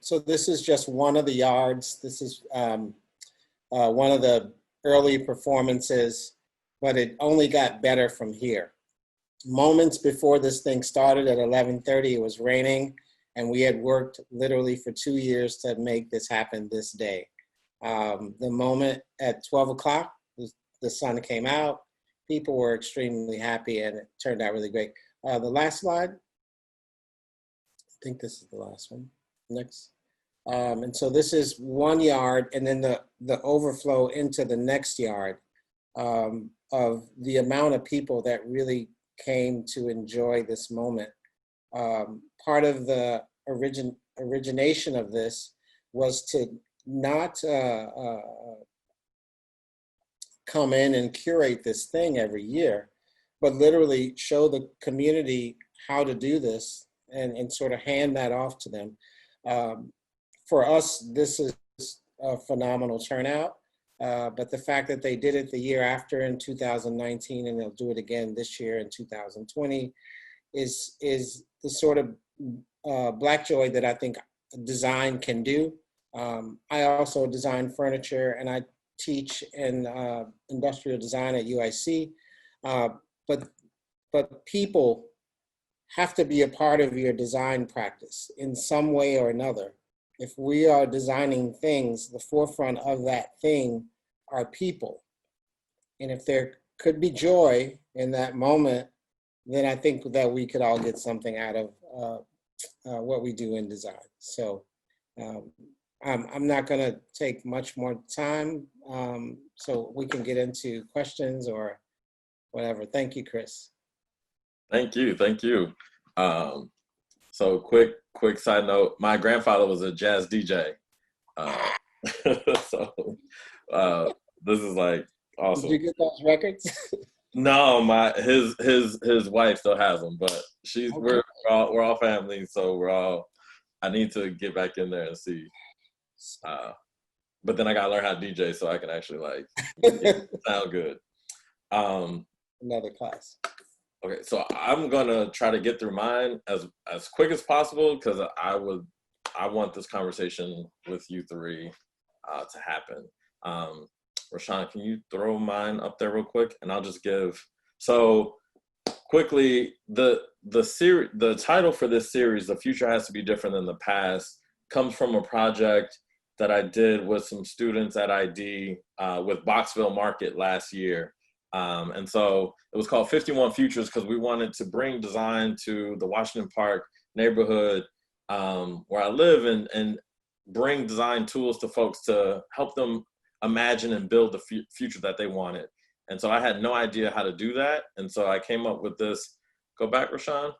So this is just one of the yards. This is one of the early performances, but it only got better from here. Moments before this thing started at 11:30, it was raining, and we had worked literally for 2 years to make this happen this day. The moment at 12 o'clock, the sun came out, people were extremely happy, and it turned out really great. The last slide. I think this is the last one. Next. And so this is one yard, and then the overflow into the next yard of the amount of people that really came to enjoy this moment. Part of the origination of this was to not come in and curate this thing every year, but literally show the community how to do this and sort of hand that off to them. For us, this is a phenomenal turnout, but the fact that they did it the year after in 2019, and they'll do it again this year in 2020, is the sort of Black joy that I think design can do. I also design furniture, and I teach in industrial design at UIC, but people have to be a part of your design practice in some way or another. If we are designing things, the forefront of that thing are people. And if there could be joy in that moment, then I think that we could all get something out of what we do in design. So I'm not gonna take much more time, so we can get into questions or whatever. Thank you, Chris. Thank you. So quick side note, my grandfather was a jazz DJ. So this is like awesome. Did you get those records? No, his wife still has them, but Okay. we're all family, so I need to get back in there and see. But then I gotta learn how to DJ so I can actually like sound good. Another class. Okay, so I'm gonna try to get through mine as quick as possible because I want this conversation with you three to happen. Rashawn, can you throw mine up there real quick? And I'll just give, so quickly, the title for this series, The Future Has to Be Different Than the Past, comes from a project that I did with some students at ID with Boxville Market last year. And so it was called 51 Futures because we wanted to bring design to the Washington Park neighborhood where I live and bring design tools to folks to help them imagine and build the future that they wanted. And so I had no idea how to do that. And so I came up with this, go back, Rashawn.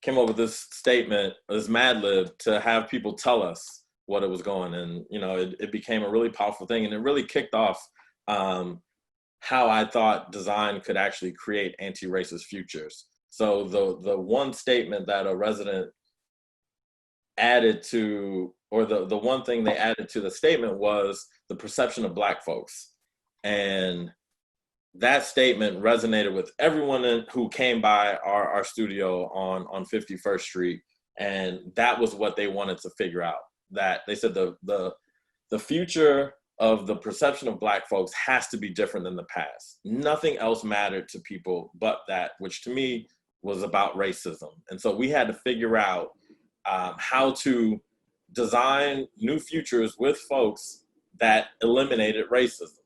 Came up with this statement, this Mad Lib, to have people tell us what it was going. And, you know, it became a really powerful thing. And it really kicked off how I thought design could actually create anti-racist futures. So the one statement that a resident added to, or the one thing they added to the statement was the perception of Black folks. And that statement resonated with everyone who came by our studio on 51st Street. And that was what they wanted to figure out. That they said the future of the perception of Black folks has to be different than the past. Nothing else mattered to people but that, which to me was about racism. And so we had to figure out how to design new futures with folks that eliminated racism.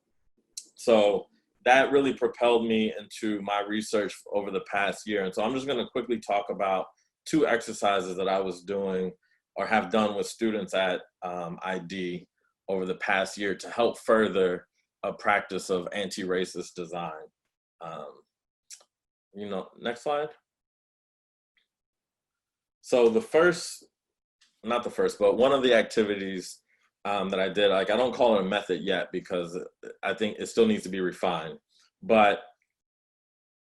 So that really propelled me into my research over the past year. And so I'm just going to quickly talk about two exercises that I was doing or have done with students at ID over the past year to help further a practice of anti-racist design. Next slide. So but one of the activities that I did, like I don't call it a method yet because I think it still needs to be refined. But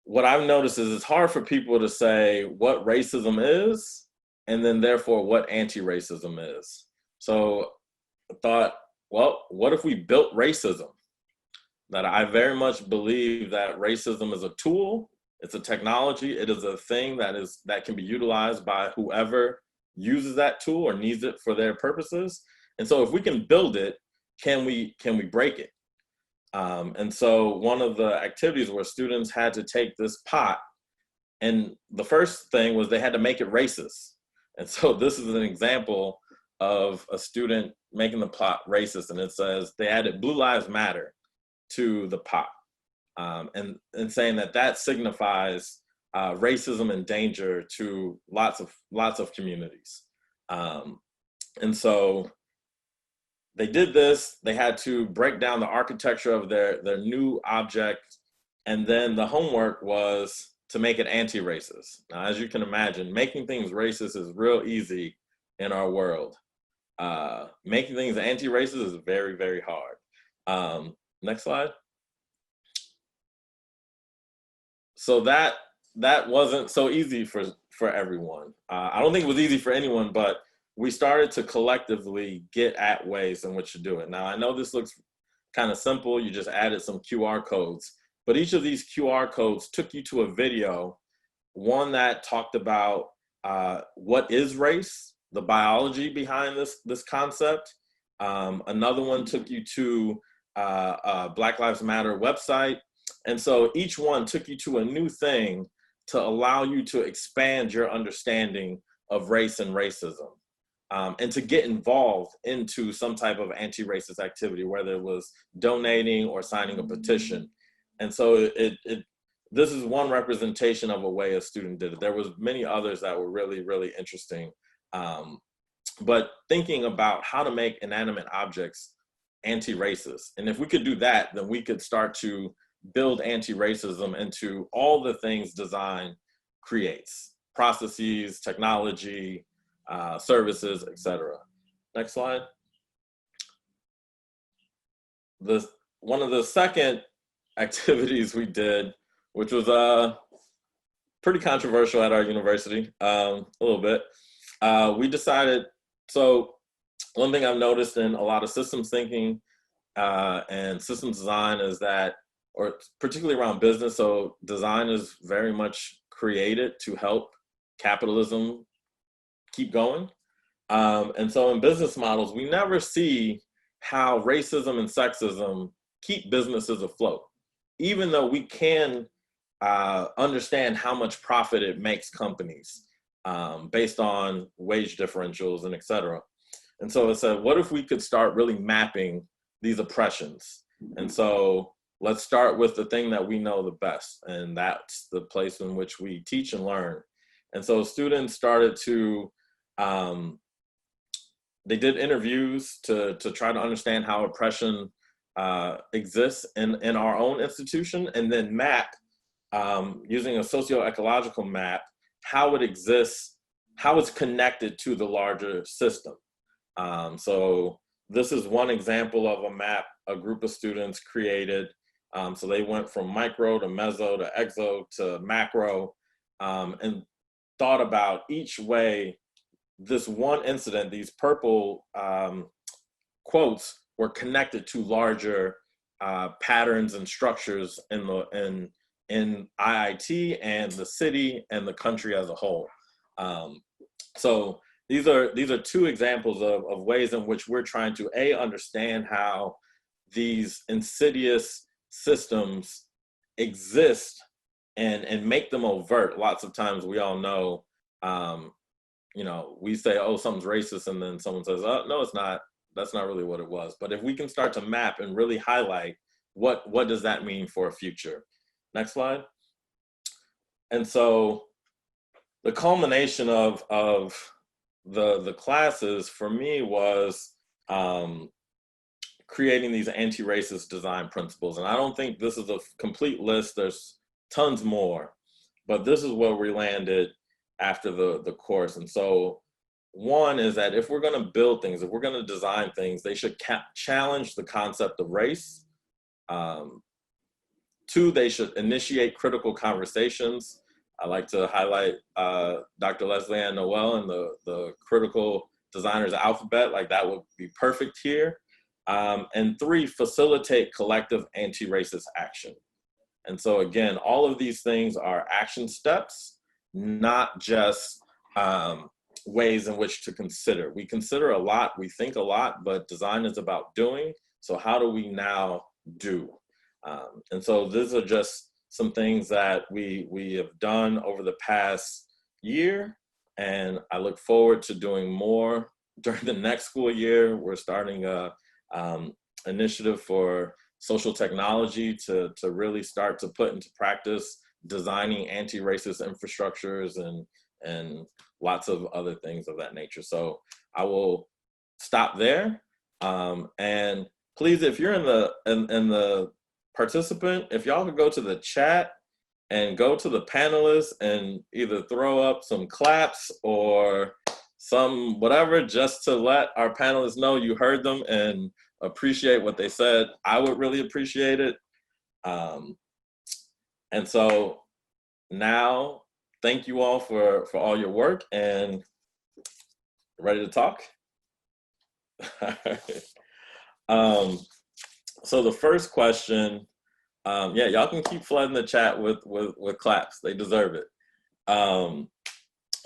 what I've noticed is it's hard for people to say what racism is and then therefore what anti-racism is. So I thought, well, what if we built racism? That I very much believe that racism is a tool, it's a technology, it is a thing that can be utilized by whoever uses that tool or needs it for their purposes. And so if we can build it, can we break it? And so one of the activities where students had to take this pot, and the first thing was they had to make it racist. And so this is an example of a student making the pot racist, and it says they added Blue Lives Matter to the pot, and saying that signifies racism and danger to lots of communities. And so they did this. They had to break down the architecture of their new object, and then the homework was to make it anti-racist. Now, as you can imagine, making things racist is real easy in our world. Making things anti-racist is very, very hard. Next slide. So that wasn't so easy for everyone. I don't think it was easy for anyone, but we started to collectively get at ways in which to do it. Now, I know this looks kind of simple. You just added some QR codes, but each of these QR codes took you to a video, one that talked about what is race, the biology behind this concept. Another one took you to Black Lives Matter website. And so each one took you to a new thing to allow you to expand your understanding of race and racism. And to get involved into some type of anti-racist activity, whether it was donating or signing a petition. And so this is one representation of a way a student did it. There was many others that were really, really interesting. But thinking about how to make inanimate objects anti-racist. And if we could do that, then we could start to build anti-racism into all the things design creates: processes, technology, services, etc. Next slide. One of the second activities we did, which was pretty controversial at our university, a little bit. We decided, so one thing I've noticed in a lot of systems thinking and systems design is that, or particularly around business, so design is very much created to help capitalism keep going. And so in business models, we never see how racism and sexism keep businesses afloat, even though we can understand how much profit it makes companies based on wage differentials and et cetera. And so I said, what if we could start really mapping these oppressions? And so let's start with the thing that we know the best, and that's the place in which we teach and learn. And so students started to, they did interviews to try to understand how oppression exists in our own institution, and then map, using a socio-ecological map, how it exists, how it's connected to the larger system. So this is one example of a map a group of students created. So they went from micro to meso to exo to macro, and thought about each way this one incident, these purple quotes, were connected to larger patterns and structures in IIT and the city and the country as a whole. So these are two examples of ways in which we're trying to understand how these insidious systems exist and make them overt. Lots of times we all know, you know, we say, oh, something's racist, and then someone says, oh, no, it's not. That's not really what it was. But if we can start to map and really highlight what does that mean for a future? Next slide. And so the culmination of the classes for me was creating these anti-racist design principles. And I don't think this is a complete list. There's tons more, but this is where we landed after the course. And so one is that if we're going to build things, if we're going to design things, they should challenge the concept of race. Two, they should initiate critical conversations. I like to highlight Dr. Leslie Ann Noel and the critical designers alphabet, like that would be perfect here. And three, facilitate collective anti-racist action. And so again, all of these things are action steps, not just ways in which to consider. We consider a lot, we think a lot, but design is about doing. So how do we now do? And so these are just some things that we have done over the past year, and I look forward to doing more during the next school year. We're starting a initiative for social technology to really start to put into practice designing anti-racist infrastructures and lots of other things of that nature. So I will stop there. And please, if you're in the participant, if y'all could go to the chat and go to the panelists and either throw up some claps or some whatever, just to let our panelists know you heard them and appreciate what they said, I would really appreciate it. And so now, thank you all for all your work, and ready to talk? So the first question, yeah, y'all can keep flooding the chat with claps. They deserve it.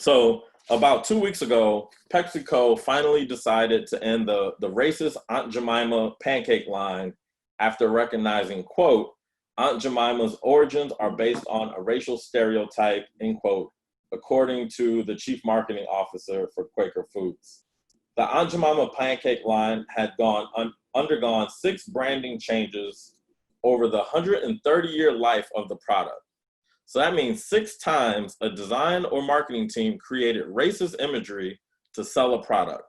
So about 2 weeks ago, PepsiCo finally decided to end the racist Aunt Jemima pancake line after recognizing, quote, Aunt Jemima's origins are based on a racial stereotype, end quote, according to the chief marketing officer for Quaker Foods. The Aunt Jemima pancake line had undergone 6 branding changes over the 130-year life of the product. So that means 6 times a design or marketing team created racist imagery to sell a product.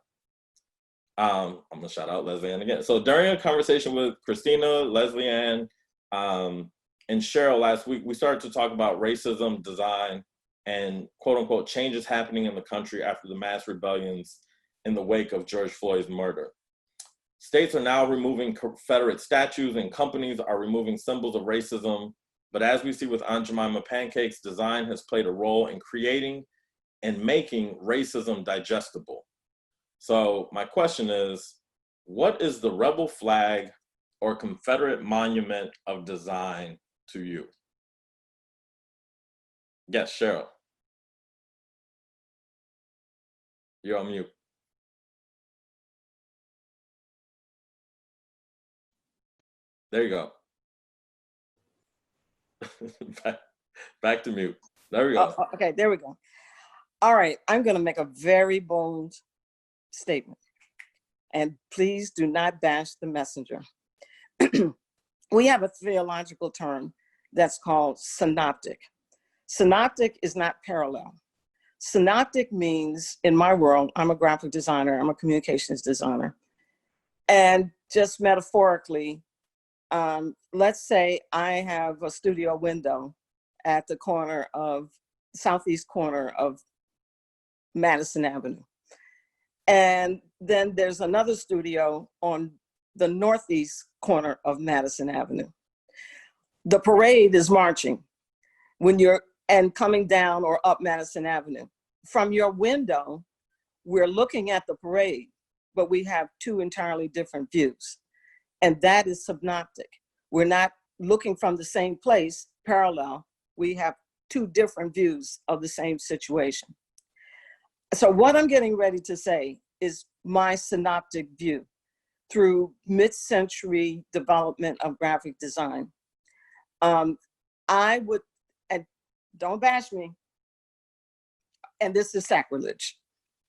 I'm gonna shout out Leslie Ann again. So during a conversation with Christina, Leslie Ann, and Cheryl last week, we started to talk about racism, design, and quote unquote changes happening in the country after the mass rebellions in the wake of George Floyd's murder. States are now removing Confederate statues and companies are removing symbols of racism. But as we see with Aunt Jemima Pancake's, design has played a role in creating and making racism digestible. So my question is, what is the rebel flag or Confederate monument of design to you? Yes, Cheryl. You're on mute. There you go. back to mute. There we go. Oh, okay, there we go. All right, I'm going to make a very bold statement. And please do not bash the messenger. We have a theological term that's called synoptic. Synoptic is not parallel. Synoptic means, in my world, I'm a graphic designer, I'm a communications designer. And just metaphorically, let's say I have a studio window at the corner of, southeast corner of Madison Avenue. And then there's another studio on the northeast corner of Madison Avenue. The parade is marching when you're, and coming down or up Madison Avenue. From your window, we're looking at the parade, but we have two entirely different views. And that is synoptic. We're not looking from the same place, parallel. We have two different views of the same situation. So what I'm getting ready to say is my synoptic view through mid-century development of graphic design. I would, and don't bash me, and this is sacrilege,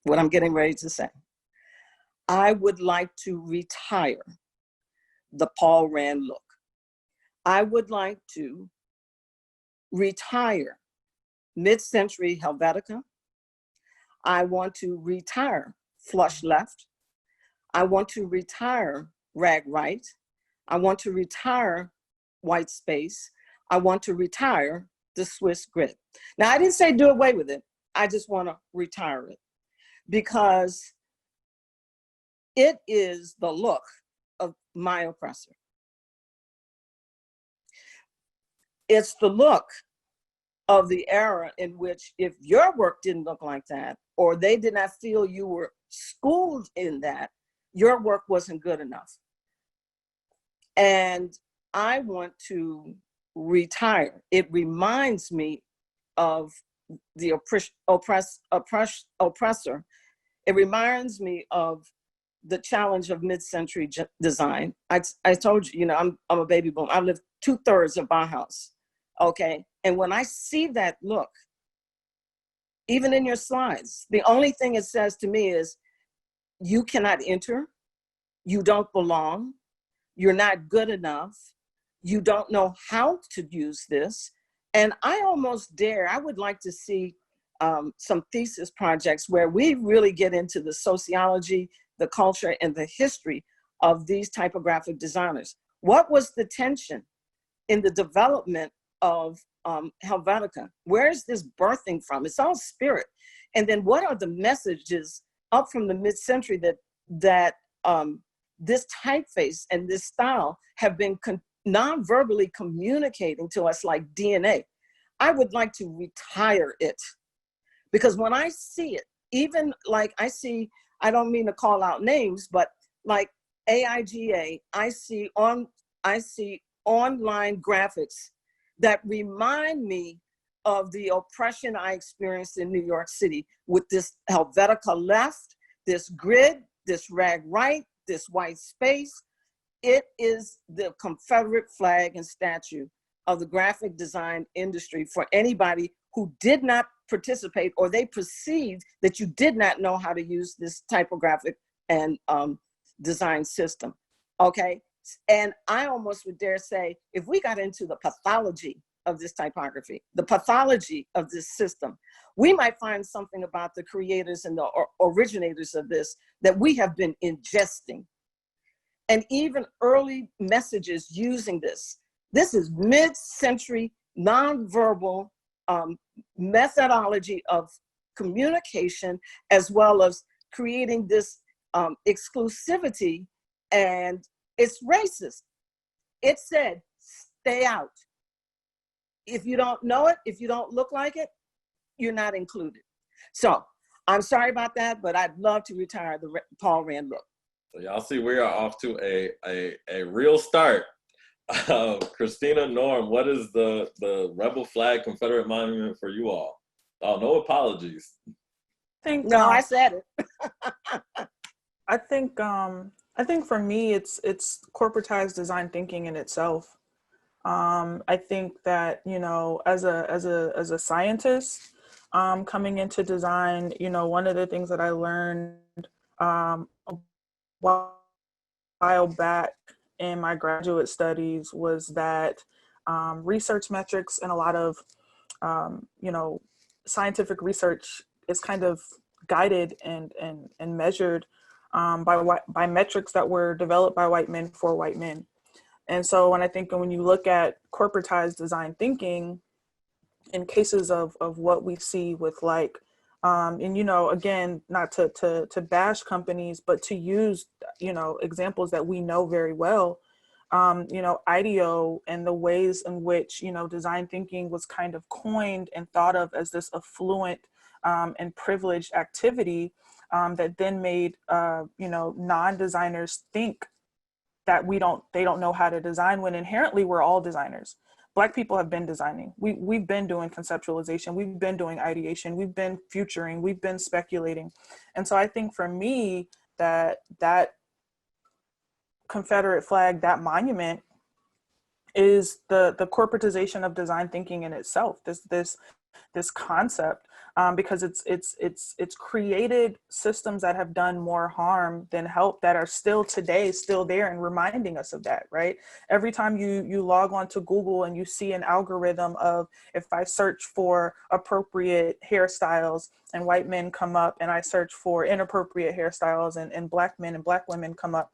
what I'm getting ready to say. I would like to retire the Paul Rand look. I would like to retire mid-century Helvetica. I want to retire flush left. I want to retire rag right. I want to retire white space. I want to retire the Swiss grid. Now, I didn't say do away with it. I just want to retire it because it is the look of my oppressor. It's the look of the era in which if your work didn't look like that, or they did not feel you were schooled in that, your work wasn't good enough. And I want to retire. It reminds me of the oppressor. It reminds me of the challenge of mid-century design. I told you, I'm a baby boom. I lived 2/3 of Bauhaus, okay? And when I see that look, even in your slides, the only thing it says to me is, you cannot enter, you don't belong, you're not good enough, you don't know how to use this. And I almost dare, I would like to see some thesis projects where we really get into the sociology, the culture, and the history of these typographic designers. What was the tension in the development of Helvetica? Where is this birthing from? It's all spirit. And then what are the messages up from the mid-century that this typeface and this style have been non-verbally communicating to us like DNA? I would like to retire it, because when I see it, even like I see, I don't mean to call out names, but like AIGA, I see online graphics that remind me of the oppression I experienced in New York City with this Helvetica left, this grid, this rag right, this white space. It is the Confederate flag and statue of the graphic design industry for anybody who did not participate, or they perceived that you did not know how to use this typographic and design system, okay? And I almost would dare say, if we got into the pathology of this typography, the pathology of this system, we might find something about the creators and the originators of this that we have been ingesting. And even early messages using this. This is mid-century nonverbal methodology of communication, as well as creating this exclusivity, and it's racist. It said, stay out. If you don't know it, if you don't look like it, you're not included. So I'm sorry about that, but I'd love to retire the Paul Rand look. So y'all see we are off to a real start. Christina, Norm, what is the rebel flag Confederate monument for you all? Oh, no apologies. No, I said it. I think for me, it's corporatized design thinking in itself. I think that, you know, as a scientist, coming into design, you know, one of the things that I learned a while back in my graduate studies was that research metrics and a lot of, you know, scientific research is kind of guided and measured by metrics that were developed by white men for white men. And so when you look at corporatized design thinking in cases of what we see with like, and, you know, again, not to bash companies, but to use, you know, examples that we know very well, you know, IDEO and the ways in which, you know, design thinking was kind of coined and thought of as this affluent and privileged activity that then made, you know, non-designers think that they don't know how to design, when inherently we're all designers. Black people have been designing. We've been doing conceptualization. We've been doing ideation. We've been futuring. We've been speculating. And so I think for me that Confederate flag, that monument, is the corporatization of design thinking in itself. This concept, because it's created systems that have done more harm than help, that are still there and reminding us of that, right? Every time you log on to Google and you see an algorithm of, if I search for appropriate hairstyles and white men come up, and I search for inappropriate hairstyles and black men and black women come up,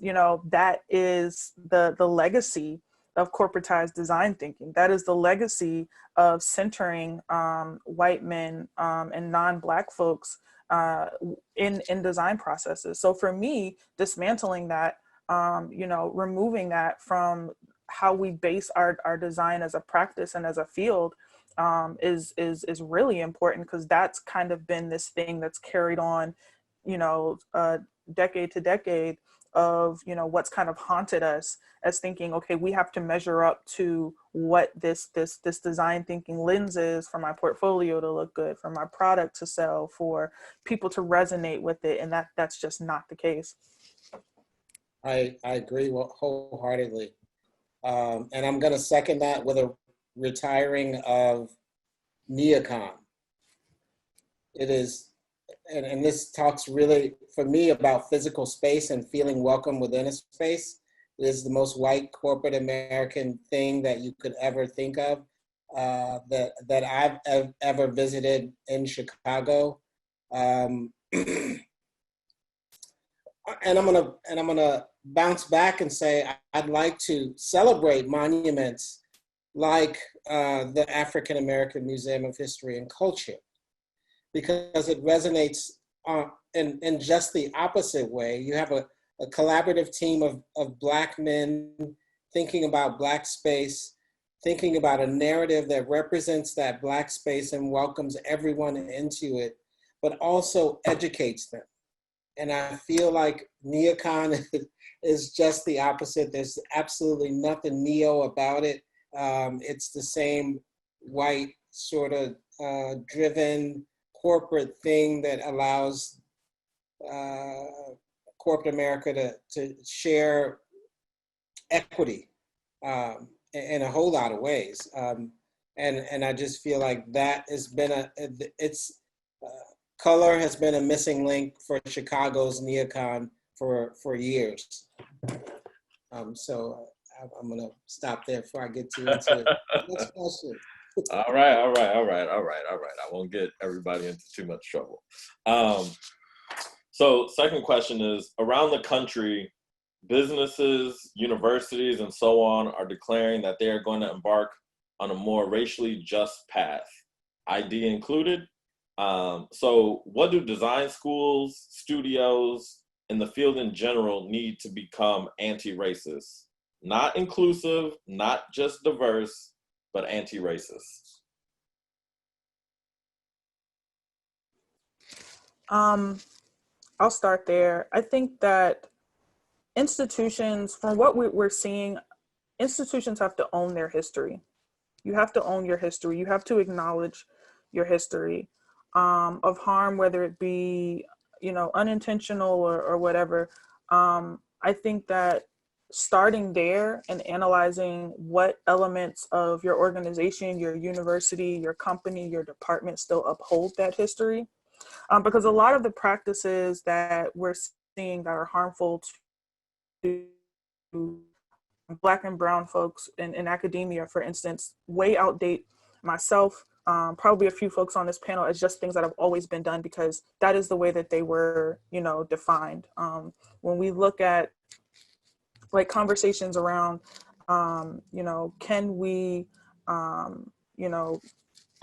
you know, that is the legacy of corporatized design thinking. That is the legacy of centering white men and non-Black folks in design processes. So for me, dismantling that, you know, removing that from how we base our design as a practice and as a field is really important, because that's kind of been this thing that's carried on, you know, decade to decade, of, you know, what's kind of haunted us as thinking, okay, we have to measure up to what this design thinking lens is for my portfolio to look good, for my product to sell, for people to resonate with it. And that's just not the case. I agree wholeheartedly. And I'm going to second that with a retiring of neocon. It is, and this talks really, for me, about physical space and feeling welcome within a space. It is the most white corporate American thing that you could ever think of, that I've ever visited in Chicago. And I'm gonna bounce back and say I'd like to celebrate monuments like the African American Museum of History and Culture, because it resonates in just the opposite way. You have a collaborative team of Black men thinking about Black space, thinking about a narrative that represents that Black space and welcomes everyone into it, but also educates them. And I feel like neocon is just the opposite. There's absolutely nothing neo about it. It's the same white sort of driven corporate thing that allows corporate America to share equity in a whole lot of ways. And I just feel like that has been color has been a missing link for Chicago's neocon for years. So I'm gonna stop there before I get too into it. Next question. All right. I won't get everybody into too much trouble. So second question is, around the country, businesses, universities, and so on are declaring that they are going to embark on a more racially just path, ID included. So what do design schools, studios, and the field in general need to become anti-racist? Not inclusive, not just diverse, but anti-racist. I'll start there. I think that institutions, from what we're seeing, institutions have to own their history. You have to own your history. You have to acknowledge your history of harm, whether it be, unintentional or whatever. I think that starting there and analyzing what elements of your organization, your university, your company, your department still uphold that history. Because a lot of the practices that we're seeing that are harmful to Black and brown folks in academia, for instance, way outdate myself, probably a few folks on this panel, as just things that have always been done because that is the way that they were, defined. When we look at like conversations around, can we,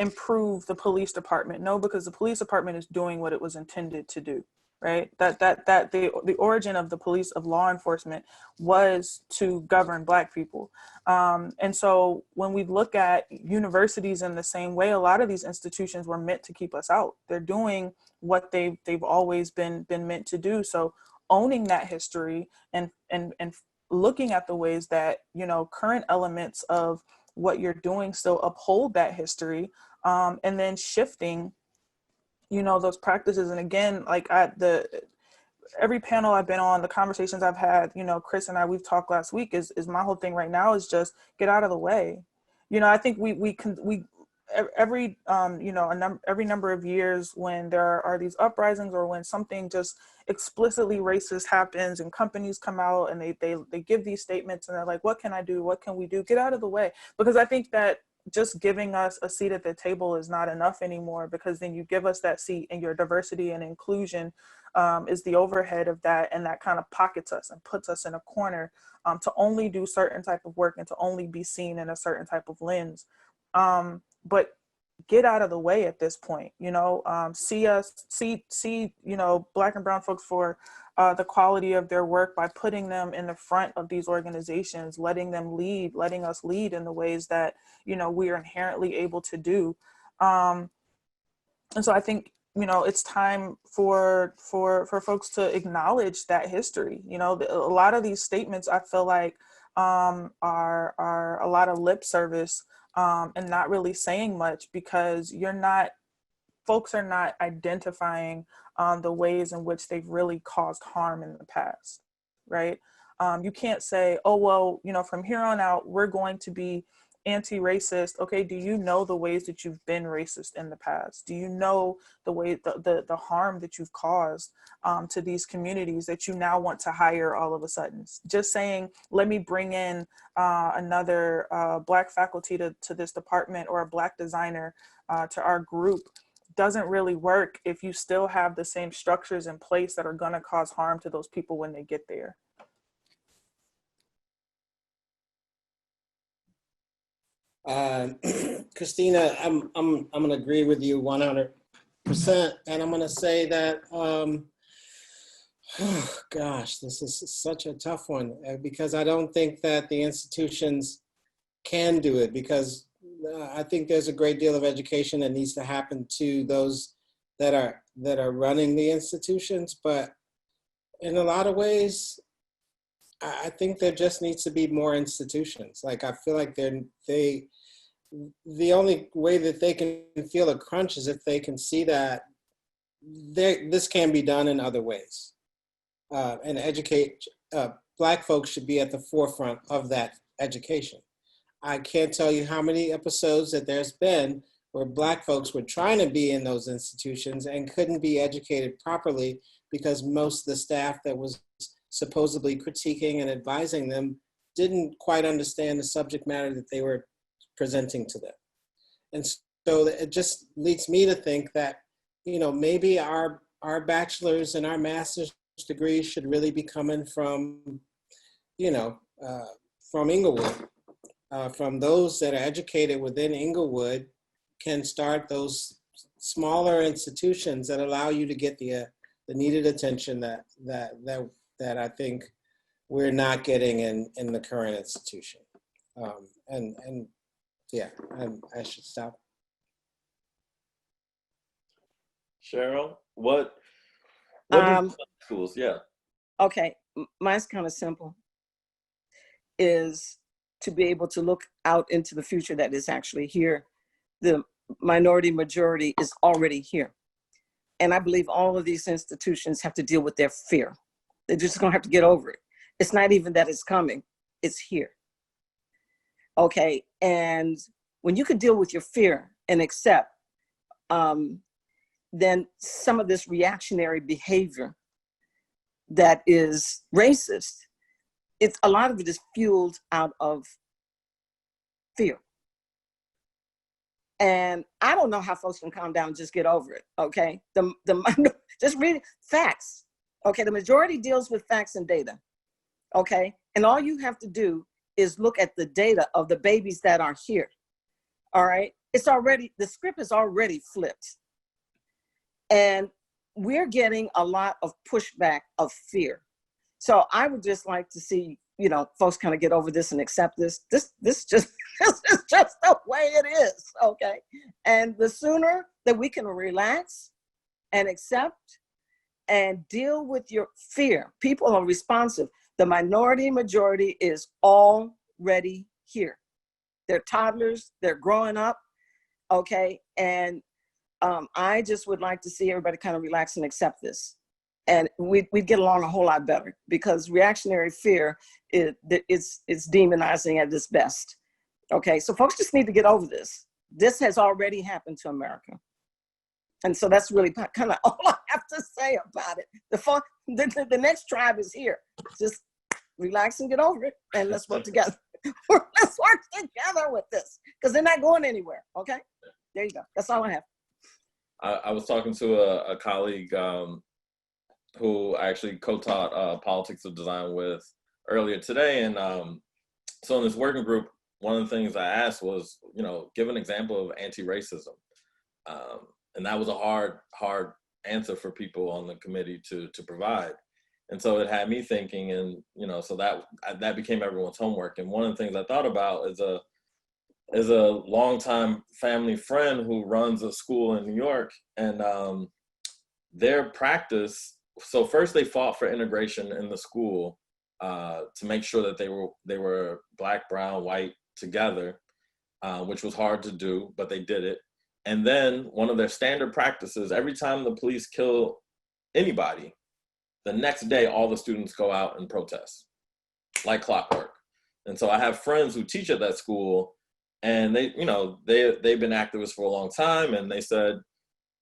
improve the police department? No, because the police department is doing what it was intended to do, right? That the origin of the police, of law enforcement, was to govern Black people. And so when we look at universities in the same way, a lot of these institutions were meant to keep us out. They're doing what they've always been meant to do. So owning that history and looking at the ways that, current elements of what you're doing still uphold that history, and then shifting, those practices. And again, like every panel I've been on, the conversations I've had, Chris and I, we've talked last week, is my whole thing right now is just get out of the way. I think every every number of years when there are these uprisings or when something just explicitly racist happens and companies come out and they give these statements and they're like, what can I do? What can we do? Get out of the way. Because I think that just giving us a seat at the table is not enough anymore, because then you give us that seat and your diversity and inclusion is the overhead of that, and that kind of pockets us and puts us in a corner to only do certain type of work and to only be seen in a certain type of lens. But get out of the way at this point, see Black and brown folks for the quality of their work by putting them in the front of these organizations, letting us lead in the ways that, we are inherently able to do. And so I think, it's time for folks to acknowledge that history. A lot of these statements I feel like are a lot of lip service and not really saying much, because folks are not identifying the ways in which they've really caused harm in the past, right? You can't say, oh, well, from here on out, we're going to be anti-racist. Okay, do you know the ways that you've been racist in the past? Do you know the way, the harm that you've caused to these communities that you now want to hire all of a sudden? Just saying, let me bring in another Black faculty to this department, or a Black designer to our group, doesn't really work if you still have the same structures in place that are going to cause harm to those people when they get there. Christina, I'm going to agree with you 100%, and I'm going to say that, oh gosh, this is such a tough one, because I don't think that the institutions can do it, because I think there's a great deal of education that needs to happen to those that are running the institutions, but in a lot of ways, I think there just needs to be more institutions. Like, I feel like the only way that they can feel a crunch is if they can see that this can be done in other ways, and educate. Black folks should be at the forefront of that education. I can't tell you how many episodes that there's been where Black folks were trying to be in those institutions and couldn't be educated properly because most of the staff that was supposedly critiquing and advising them didn't quite understand the subject matter that they were presenting to them. And so it just leads me to think that, maybe our bachelor's and our master's degrees should really be coming from, from Inglewood. From those that are educated within Inglewood can start those smaller institutions that allow you to get the needed attention that I think we're not getting in the current institution. And yeah, I should stop. Cheryl, what do schools? Yeah. Okay, mine's kind of simple. Is to be able to look out into the future that is actually here. The minority majority is already here. And I believe all of these institutions have to deal with their fear. They're just gonna have to get over it. It's not even that it's coming, it's here. Okay, and when you can deal with your fear and accept, then some of this reactionary behavior that is racist, a lot of it is fueled out of fear. And I don't know how folks can calm down and just get over it, okay? Just read facts, okay? The majority deals with facts and data, okay? And all you have to do is look at the data of the babies that are here, all right? The script is already flipped. And we're getting a lot of pushback of fear. So I would just like to see, folks kind of get over this and accept this. This is just the way it is, okay? And the sooner that we can relax and accept and deal with your fear, people are responsive. The minority majority is already here. They're toddlers, they're growing up, okay? And I just would like to see everybody kind of relax and accept this. And we'd get along a whole lot better, because reactionary fear it's demonizing at its best. Okay, so folks just need to get over this. This has already happened to America. And so that's really kind of all I have to say about it. The next tribe is here. Just relax and get over it, and let's work together. Let's work together with this, because they're not going anywhere, okay? There you go, that's all I have. I was talking to a colleague who I actually co-taught politics of design with earlier today. And so in this working group, one of the things I asked was, give an example of anti-racism. And that was a hard answer for people on the committee to provide. And so it had me thinking, and, so that became everyone's homework. And one of the things I thought about is a longtime family friend who runs a school in New York, and their practice. So first they fought for integration in the school to make sure that they were Black, brown, white together, which was hard to do, but they did it. And then one of their standard practices, every time the police kill anybody, the next day all the students go out and protest, like clockwork. And so I have friends who teach at that school, and they've been activists for a long time, and they said,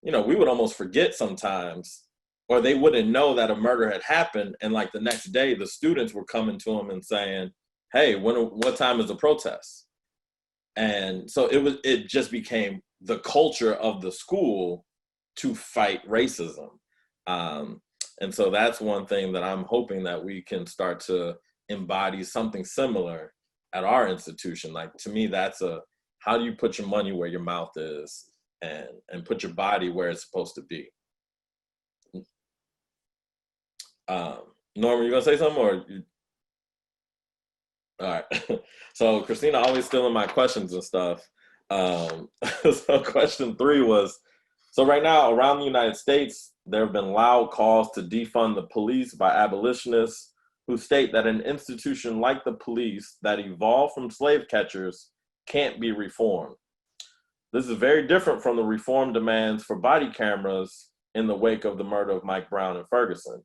we would almost forget sometimes, or they wouldn't know that a murder had happened. And like the next day, the students were coming to them and saying, hey, what time is the protest? And so it just became the culture of the school to fight racism. And so that's one thing that I'm hoping that we can start to embody something similar at our institution. Like, to me, that's how do you put your money where your mouth is and put your body where it's supposed to be? Norman, you gonna say something, or you? All right. So Christina always stealing my questions and stuff. So question 3 was, so right now around the United States, there have been loud calls to defund the police by abolitionists who state that an institution like the police that evolved from slave catchers can't be reformed. This is very different from the reform demands for body cameras in the wake of the murder of Mike Brown in Ferguson.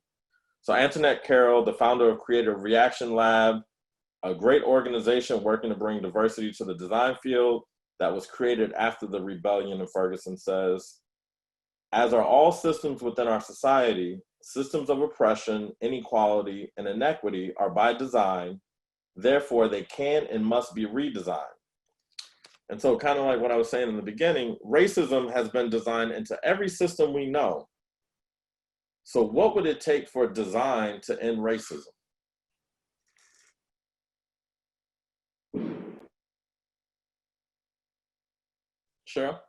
So Antoinette Carroll, the founder of Creative Reaction Lab, a great organization working to bring diversity to the design field that was created after the rebellion in Ferguson, says, as are all systems within our society, systems of oppression, inequality, and inequity are by design, therefore they can and must be redesigned. And so kind of like what I was saying in the beginning, racism has been designed into every system we know. So what would it take for design to end racism? Cheryl?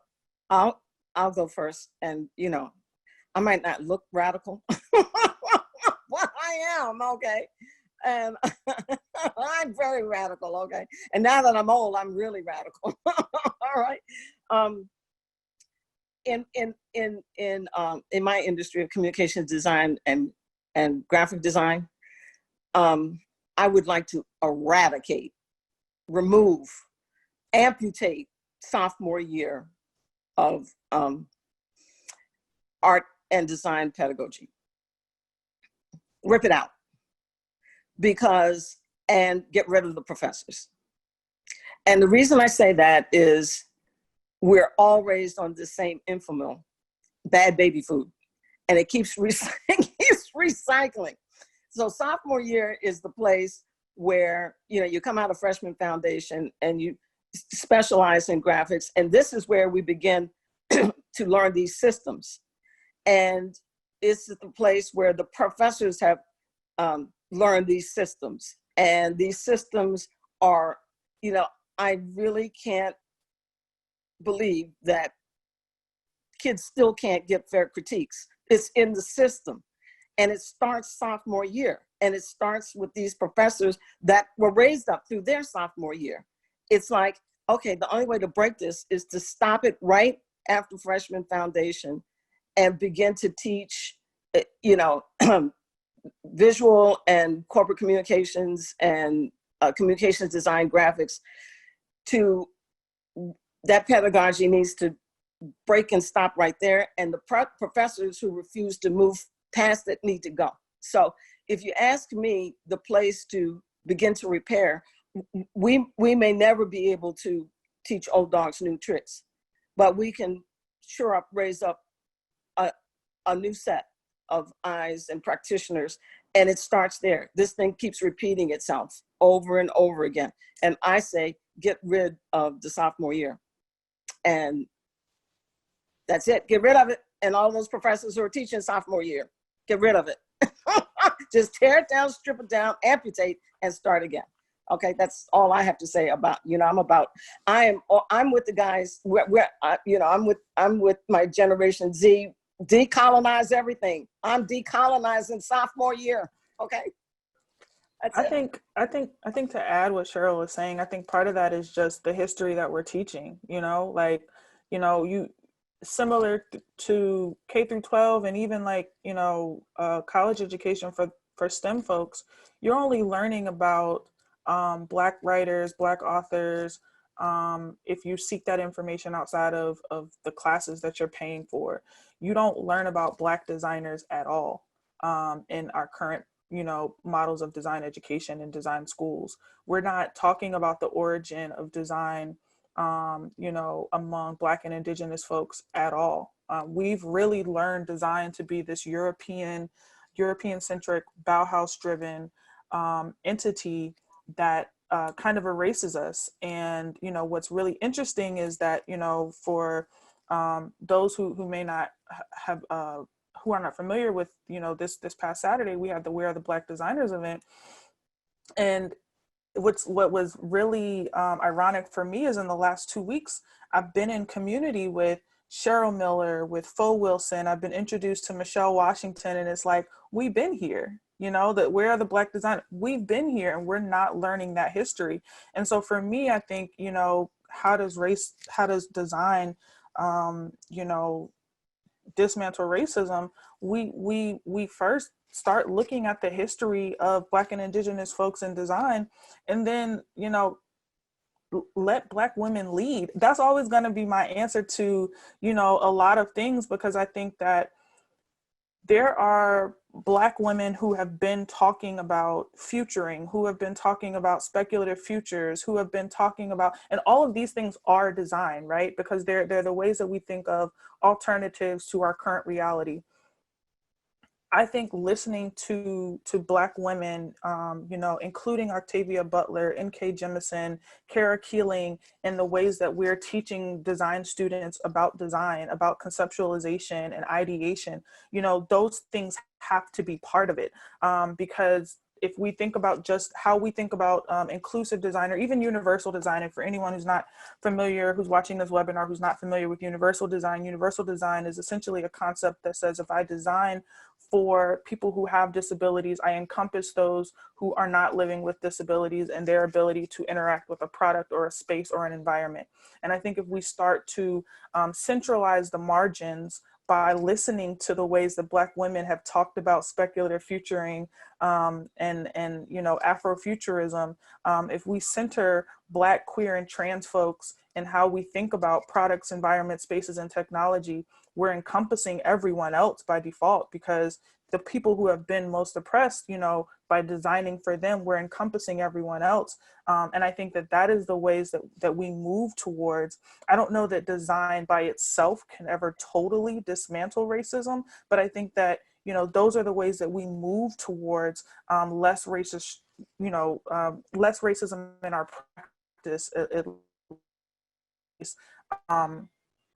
I'll go first. And, you know, I might not look radical, but I am, okay? And I'm very radical, okay? And now that I'm old, I'm really radical, all right? In my industry of communications design and graphic design, I would like to eradicate, remove, amputate sophomore year of art and design pedagogy. Rip it out, and get rid of the professors. And the reason I say that is we're all raised on the same infamil, bad baby food, and it keeps recycling. So sophomore year is the place where, you know, you come out of freshman foundation and you specialize in graphics. And this is where we begin to learn these systems. And it's the place where the professors have learned these systems. And these systems are, you know, I really can't believe that kids still can't get fair critiques. It's in the system. And it starts sophomore year. And it starts with these professors that were raised up through their sophomore year. It's like, okay, the only way to break this is to stop it right after freshman foundation and begin to teach, you know, visual and corporate communications and communications design graphics. To that pedagogy needs to break and stop right there. And the professors who refuse to move past it need to go. So if you ask me the place to begin to repair, we may never be able to teach old dogs new tricks, but we can raise up a new set of eyes and practitioners. And it starts there. This thing keeps repeating itself over and over again. And I say, get rid of the sophomore year. And that's it. Get rid of it. And all those professors who are teaching sophomore year, get rid of it. Just tear it down, strip it down, amputate, and start again. Okay, that's all I have to say about, you know, I'm with the guys, you know, I'm with my Generation Z, decolonize everything. I'm decolonizing sophomore year. Okay. I think to add what Cheryl was saying, I think part of that is just the history that we're teaching, you know, like, you know, similar to K through 12 and even like, you know, college education for STEM folks, you're only learning about Black writers, Black authors, if you seek that information outside of the classes that you're paying for. You don't learn about Black designers at all in our current, you know, models of design education and design schools. We're not talking about the origin of design, you know, among Black and Indigenous folks at all. We've really learned design to be this European-centric, Bauhaus-driven entity that kind of erases us. And, you know, what's really interesting is that, you know, for those who may not have, who are not familiar with, you know, this past Saturday, we had the We Are the Black Designers event. And what was really ironic for me is in the last 2 weeks, I've been in community with Cheryl Miller, with Fo Wilson. I've been introduced to Michelle Washington, and it's like, we've been here, you know, that Where Are the Black Designers? We've been here and we're not learning that history. And so for me, I think, you know, how does design, you know, dismantle racism? We first start looking at the history of Black and Indigenous folks in design, and then, you know, let Black women lead. That's always going to be my answer to, you know, a lot of things, because I think that there are Black women who have been talking about futuring, who have been talking about speculative futures, who have been talking about, and all of these things are design, right? Because they're the ways that we think of alternatives to our current reality. I think listening to Black women, you know, including Octavia Butler, N.K. Jemisin, Kara Keeling, and the ways that we're teaching design students about design, about conceptualization and ideation, you know, those things have to be part of it, because if we think about just how we think about inclusive design, or even universal design, and for anyone who's not familiar, who's watching this webinar, who's not familiar with universal design is essentially a concept that says if I design for people who have disabilities, I encompass those who are not living with disabilities and their ability to interact with a product or a space or an environment. And I think if we start to centralize the margins by listening to the ways that Black women have talked about speculative futuring and you know, Afrofuturism, if we center Black, queer, and trans folks in how we think about products, environment, spaces, and technology, we're encompassing everyone else by default, because the people who have been most oppressed, you know, by designing for them, we're encompassing everyone else. And I think that that is the ways that we move towards. I don't know that design by itself can ever totally dismantle racism, but I think that, you know, those are the ways that we move towards less racist, you know, less racism in our practice, at least.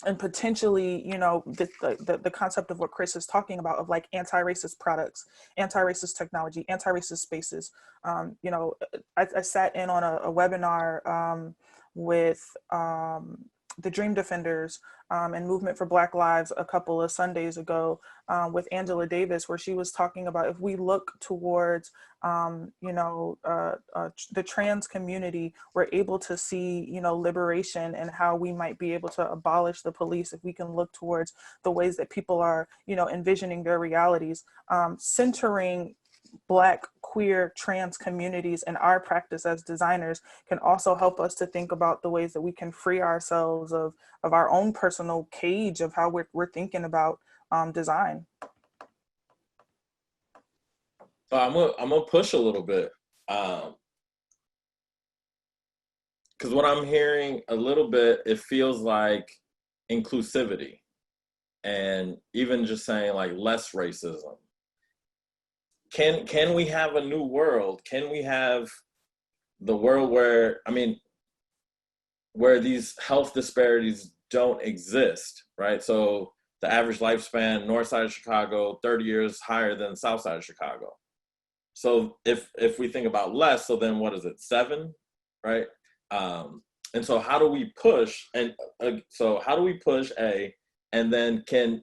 And potentially, you know, the concept of what Chris is talking about, of like anti-racist products, anti-racist technology, anti-racist spaces. You know, I sat in on a webinar with the Dream Defenders and Movement for Black Lives a couple of Sundays ago with Angela Davis, where she was talking about, if we look towards, you know, the trans community, we're able to see, you know, liberation and how we might be able to abolish the police if we can look towards the ways that people are, you know, envisioning their realities, centering Black, queer, trans communities in our practice as designers can also help us to think about the ways that we can free ourselves of our own personal cage of how we're thinking about design. So I'm gonna push a little bit, because what I'm hearing a little bit, it feels like inclusivity, and even just saying like less racism. Can we have a new world? Can we have the world where, I mean, where these health disparities don't exist, right? So the average lifespan, north side of Chicago, 30 years higher than south side of Chicago. So if we think about less, so then what is it, 7, right? And so how do we push, and so how do we push A, and then can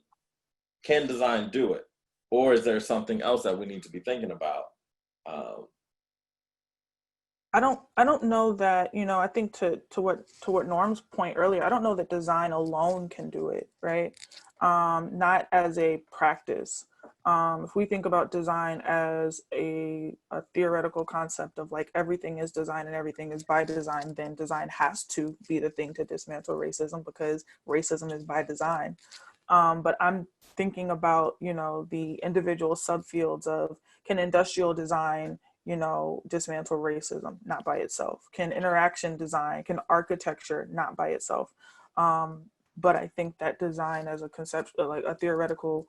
design do it? Or is there something else that we need to be thinking about? I don't know that, you know, I think to what Norm's point earlier, I don't know that design alone can do it, right? Not as a practice. If we think about design as a theoretical concept of like everything is design and everything is by design, then design has to be the thing to dismantle racism, because racism is by design. But I'm thinking about, you know, the individual subfields of, can industrial design, you know, dismantle racism? Not by itself. Can interaction design, can architecture? Not by itself. But I think that design as a concept, like a theoretical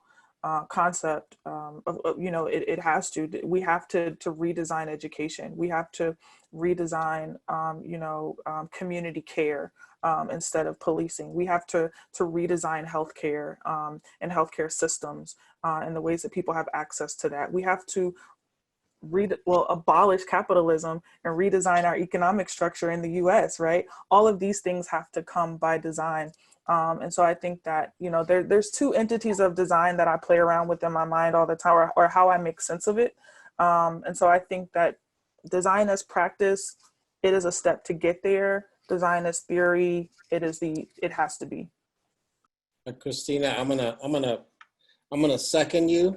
concept, you know, it has to, we have to redesign education. We have to redesign, you know, community care. Instead of policing, we have to redesign healthcare and healthcare systems and the ways that people have access to that. We have to abolish capitalism and redesign our economic structure in the U.S. Right? All of these things have to come by design. And so I think that, you know, there's 2 entities of design that I play around with in my mind all the time, or how I make sense of it. And so I think that design as practice, it is a step to get there. Design as theory, it has to be. Christina, I'm gonna second you,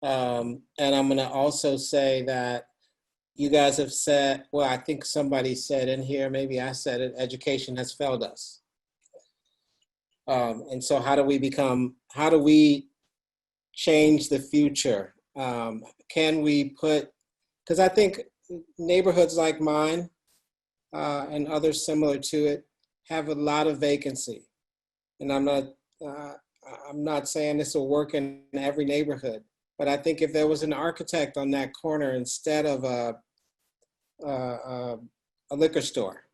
and I'm gonna also say that you guys have said, well, I think somebody said in here, maybe I said it, education has failed us. And so how do we change the future? Can we put, because I think neighborhoods like mine and others similar to it have a lot of vacancy. And I'm not saying this will work in every neighborhood, but I think if there was an architect on that corner instead of a liquor store,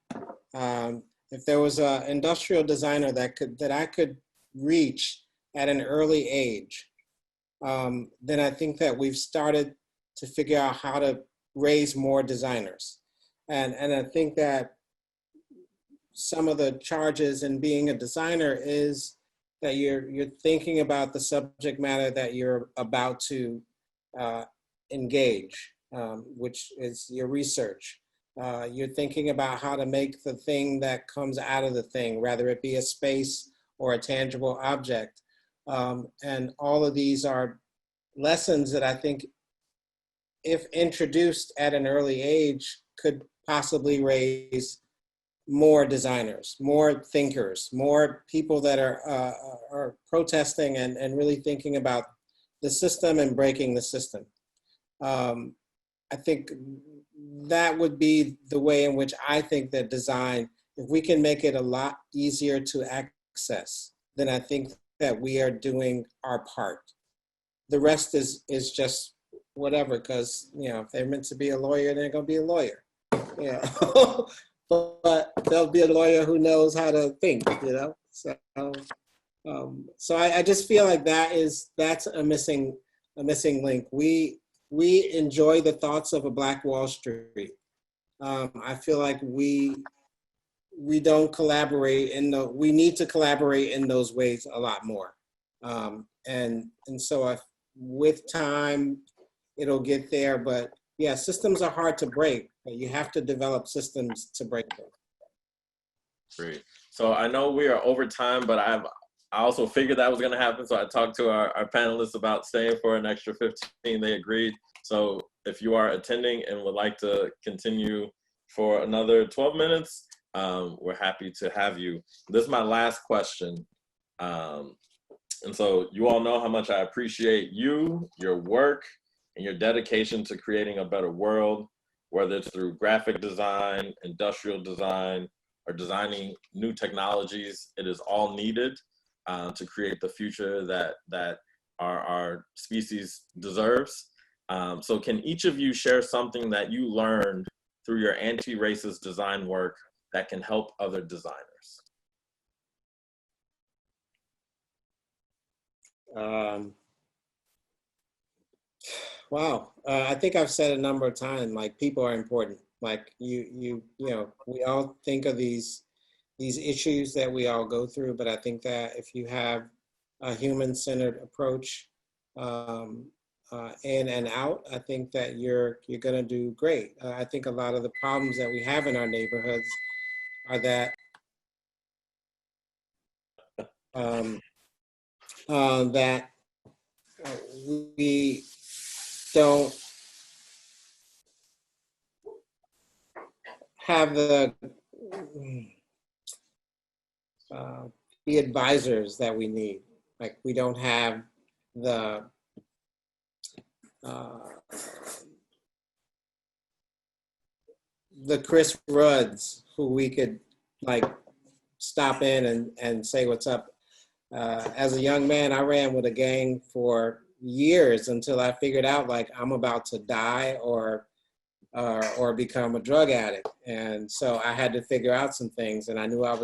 if there was an industrial designer that I could reach at an early age, then I think that we've started to figure out how to raise more designers. And I think that some of the charges in being a designer is that you're thinking about the subject matter that you're about to engage, which is your research. You're thinking about how to make the thing that comes out of the thing, whether it be a space or a tangible object. And all of these are lessons that I think, if introduced at an early age, could possibly raise more designers, more thinkers, more people that are protesting and really thinking about the system and breaking the system. I think that would be the way in which I think that design, if we can make it a lot easier to access, then I think that we are doing our part. The rest is just whatever, because, you know, if they're meant to be a lawyer, they're going to be a lawyer. Yeah. But there'll be a lawyer who knows how to think, you know? So I just feel like that's a missing link. We enjoy the thoughts of a Black Wall Street. I feel like we don't collaborate we need to collaborate in those ways a lot more. And so with time, it'll get there, but yeah, systems are hard to break. You have to develop systems to break them. Great. So I know we are over time, but I also figured that was going to happen. So I talked to our panelists about staying for an extra 15. They agreed. So if you are attending and would like to continue for another 12 minutes, we're happy to have you. This is my last question. And so you all know how much I appreciate you, your work, and your dedication to creating a better world, whether it's through graphic design, industrial design, or designing new technologies. It is all needed to create the future that our species deserves. So can each of you share something that you learned through your anti-racist design work that can help other designers? Wow, I think I've said a number of times, like, people are important. Like, you know, we all think of these issues that we all go through, but I think that if you have a human-centered approach in and out, I think that you're gonna do great. I think a lot of the problems that we have in our neighborhoods are that that we don't have the advisors that we need. Like, we don't have the Chris Rudds who we could, like, stop in and say what's up. As a young man, I ran with a gang for years until I figured out, like, I'm about to die or become a drug addict. And so I had to figure out some things, and I knew I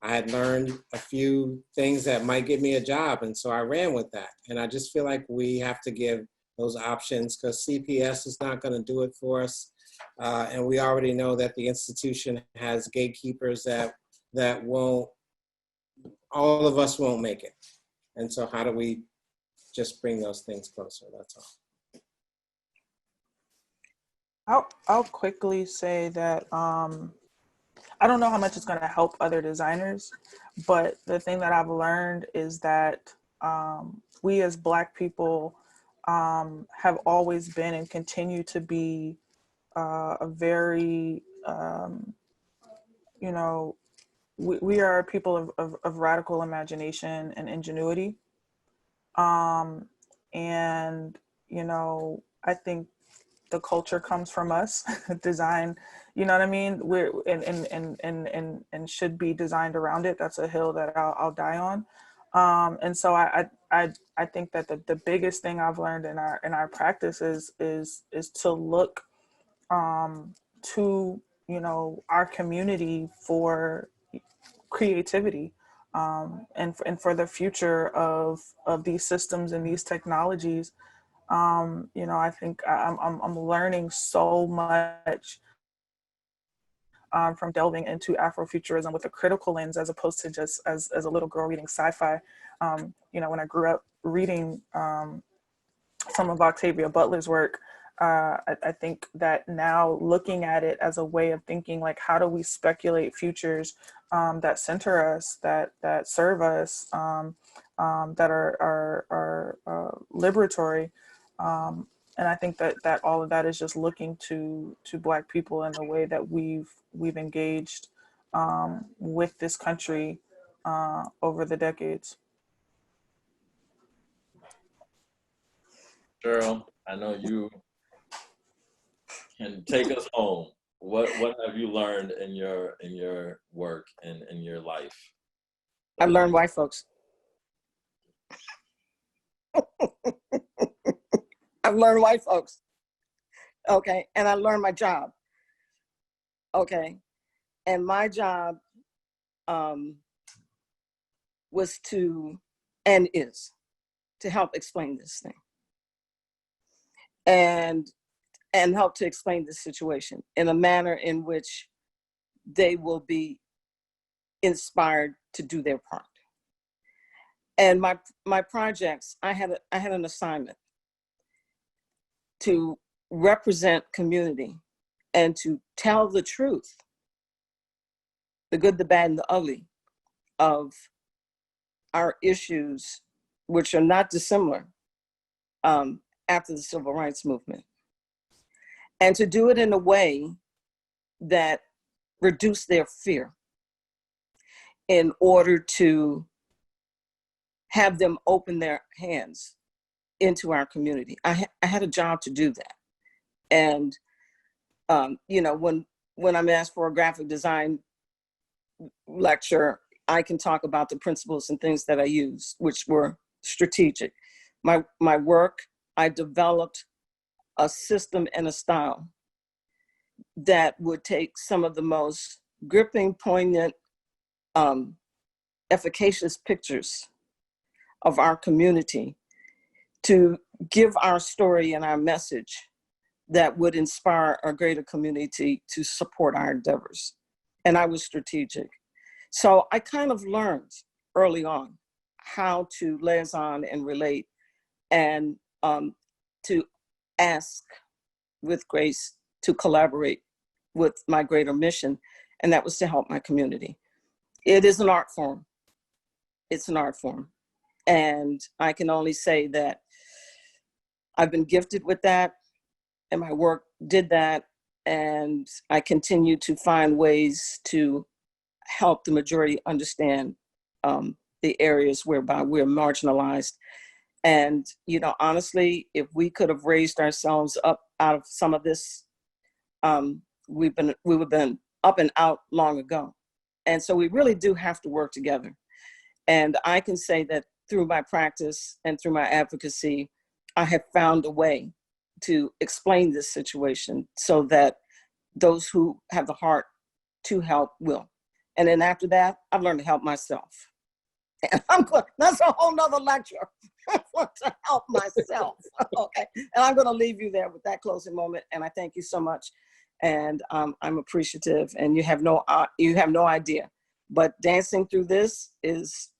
had learned a few things that might get me a job. And so I ran with that. And I just feel like we have to give those options, because CPS is not going to do it for us. And we already know that the institution has gatekeepers that won't, all of us won't make it. And so how do we just bring those things closer? That's all. I'll quickly say that I don't know how much it's going to help other designers, but the thing that I've learned is that we as Black people have always been and continue to be a very, you know, we are people of radical imagination and ingenuity. And, you know, I think the culture comes from us. Design, you know what I mean? We're and should be designed around it. That's a hill that I'll die on. And so I think that the biggest thing I've learned in our practice is to look to, you know, our community for creativity and for the future of these systems and these technologies. You know, I think I'm learning so much from delving into Afrofuturism with a critical lens, as opposed to just as a little girl reading sci-fi. You know, when I grew up reading some of Octavia Butler's work, I think that now looking at it as a way of thinking, like, how do we speculate futures that center us, that serve us, that are liberatory. And I think that all of that is just looking to Black people and the way that we've engaged with this country over the decades. Cheryl, I know you can take us home. What have you learned in your work and in your life? I learned white folks. I've learned white folks. Okay. And I learned my job. Okay. And my job was to, and is, to help explain this thing. And help to explain this situation in a manner in which they will be inspired to do their part. And my projects, I had an assignment to represent community and to tell the truth, the good, the bad, and the ugly of our issues, which are not dissimilar after the Civil Rights Movement. And to do it in a way that reduced their fear in order to have them open their hands into our community. I had a job to do that. And, you know, when I'm asked for a graphic design lecture, I can talk about the principles and things that I used, which were strategic. My work, I developed a system and a style that would take some of the most gripping, poignant, efficacious pictures of our community to give our story and our message that would inspire a greater community to support our endeavors. And I was strategic. So I kind of learned early on how to liaison and relate and to ask with grace to collaborate with my greater mission, and that was to help my community. It is an art form. It's an art form. And I can only say that I've been gifted with that, and my work did that, and I continue to find ways to help the majority understand the areas whereby we're marginalized. And, you know, honestly, if we could have raised ourselves up out of some of this, we would have been up and out long ago. And so we really do have to work together. And I can say that through my practice and through my advocacy, I have found a way to explain this situation so that those who have the heart to help will. And then after that, I've learned to help myself. And that's a whole nother lecture. To help myself. Okay. And I'm going to leave you there with that closing moment. And I thank you so much. And I'm appreciative. And you have no idea. But dancing through this is,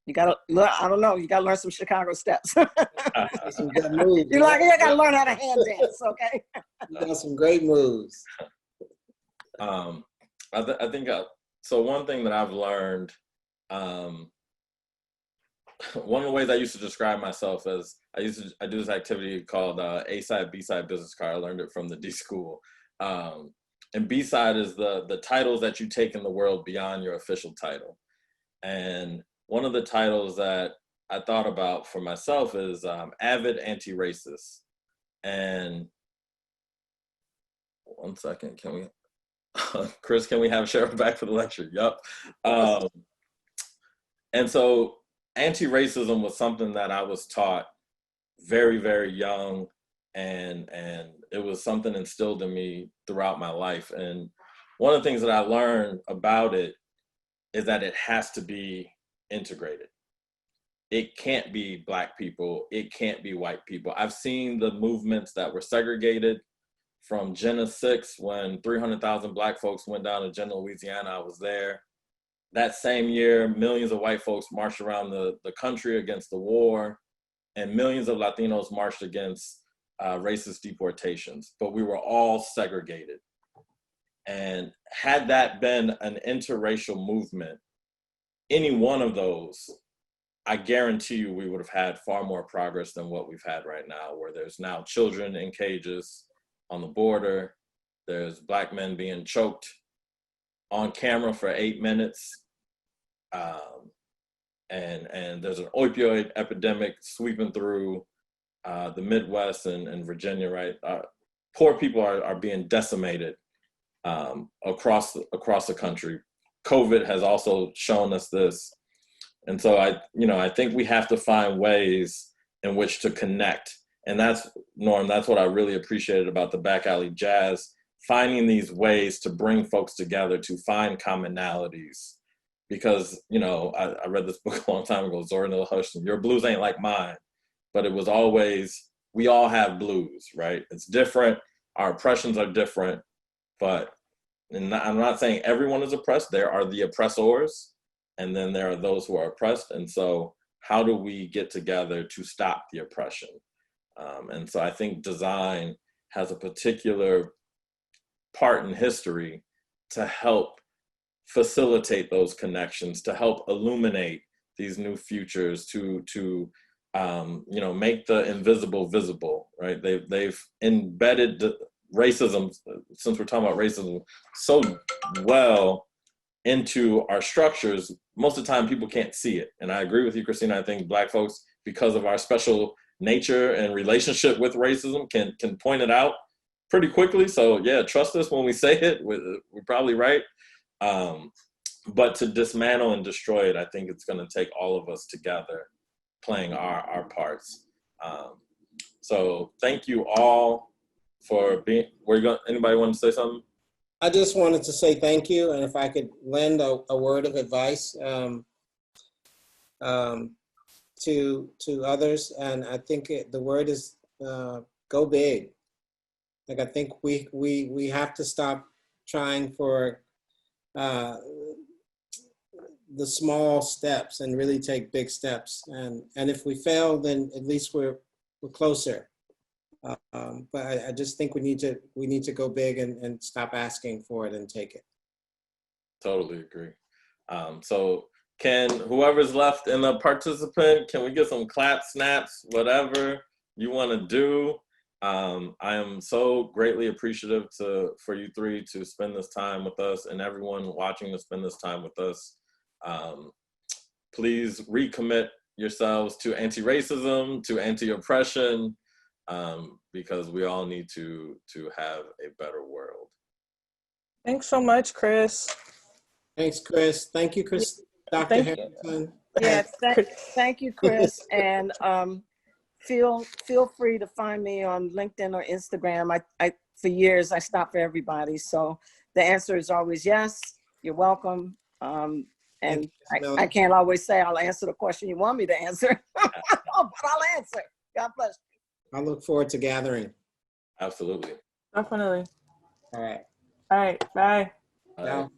you got to learn, I don't know, you got to learn some Chicago steps. Some good moves. You got to learn how to hand dance, okay? You got some great moves. I think, so one thing that I've learned, one of the ways I used to describe myself as, I do this activity called A-side, B-side business card. I learned it from the D school. And B-side is the titles that you take in the world beyond your official title. And one of the titles that I thought about for myself is avid anti-racist. And one second, can we, Chris, can we have Cheryl back for the lecture? Yep. And so anti-racism was something that I was taught very, very young, and it was something instilled in me throughout my life. And one of the things that I learned about it is that it has to be integrated. it can't be Black people, it can't be white people. I've seen the movements that were segregated from Jena 6 when 300,000 Black folks went down to Jena, Louisiana. I was there. That same year, millions of white folks marched around the country against the war, and millions of Latinos marched against racist deportations, but we were all segregated. And had that been an interracial movement, any one of those, I guarantee you we would have had far more progress than what we've had right now, where there's now children in cages on the border, there's Black men being choked on camera for 8 minutes, and there's an opioid epidemic sweeping through the Midwest and Virginia, right? Poor people are being decimated across the country. COVID has also shown us this. And so I think we have to find ways in which to connect. And that's, Norm, that's what I really appreciated about the Back Alley Jazz, finding these ways to bring folks together, to find commonalities. Because, I read this book a long time ago, Zora Neale Hurston, Your Blues Ain't Like Mine. But it was always, we all have blues, right? It's different, our oppressions are different, but I'm not saying everyone is oppressed. There are the oppressors, and then there are those who are oppressed. And so how do we get together to stop the oppression? And so I think design has a particular part in history to help facilitate those connections, to help illuminate these new futures, to make the invisible visible, right? They've embedded racism, since we're talking about racism, so well into our structures. Most of the time people can't see it. And I agree with you, Christina. I think Black folks, because of our special nature and relationship with racism, can point it out pretty quickly. So yeah, trust us when we say it. We're probably right. But to dismantle and destroy it, I think it's going to take all of us together playing our parts. So thank you all for being, anybody want to say something? I just wanted to say thank you, and if I could lend a word of advice to others, and I think the word is go big. Like, I think we have to stop trying for the small steps and really take big steps. And if we fail, then at least we're closer. But I just think we need to go big and stop asking for it and take it. Totally agree. So can whoever's left in the participant, can we get some clap, snaps, whatever you want to do? I am so greatly appreciative for you three to spend this time with us, and everyone watching to spend this time with us. Please recommit yourselves to anti-racism, to anti-oppression, because we all need to have a better world. Thanks so much, Chris. Thanks, Chris. Thank you, Chris. Dr. Harrington. Yes, thank you, Chris. And feel free to find me on LinkedIn or Instagram. I for years I stop for everybody, so the answer is always yes. You're welcome. And I can't always say I'll answer the question you want me to answer, but I'll answer. God bless you. I look forward to gathering. Absolutely. Definitely. All right. All right. Bye. All right. Ciao.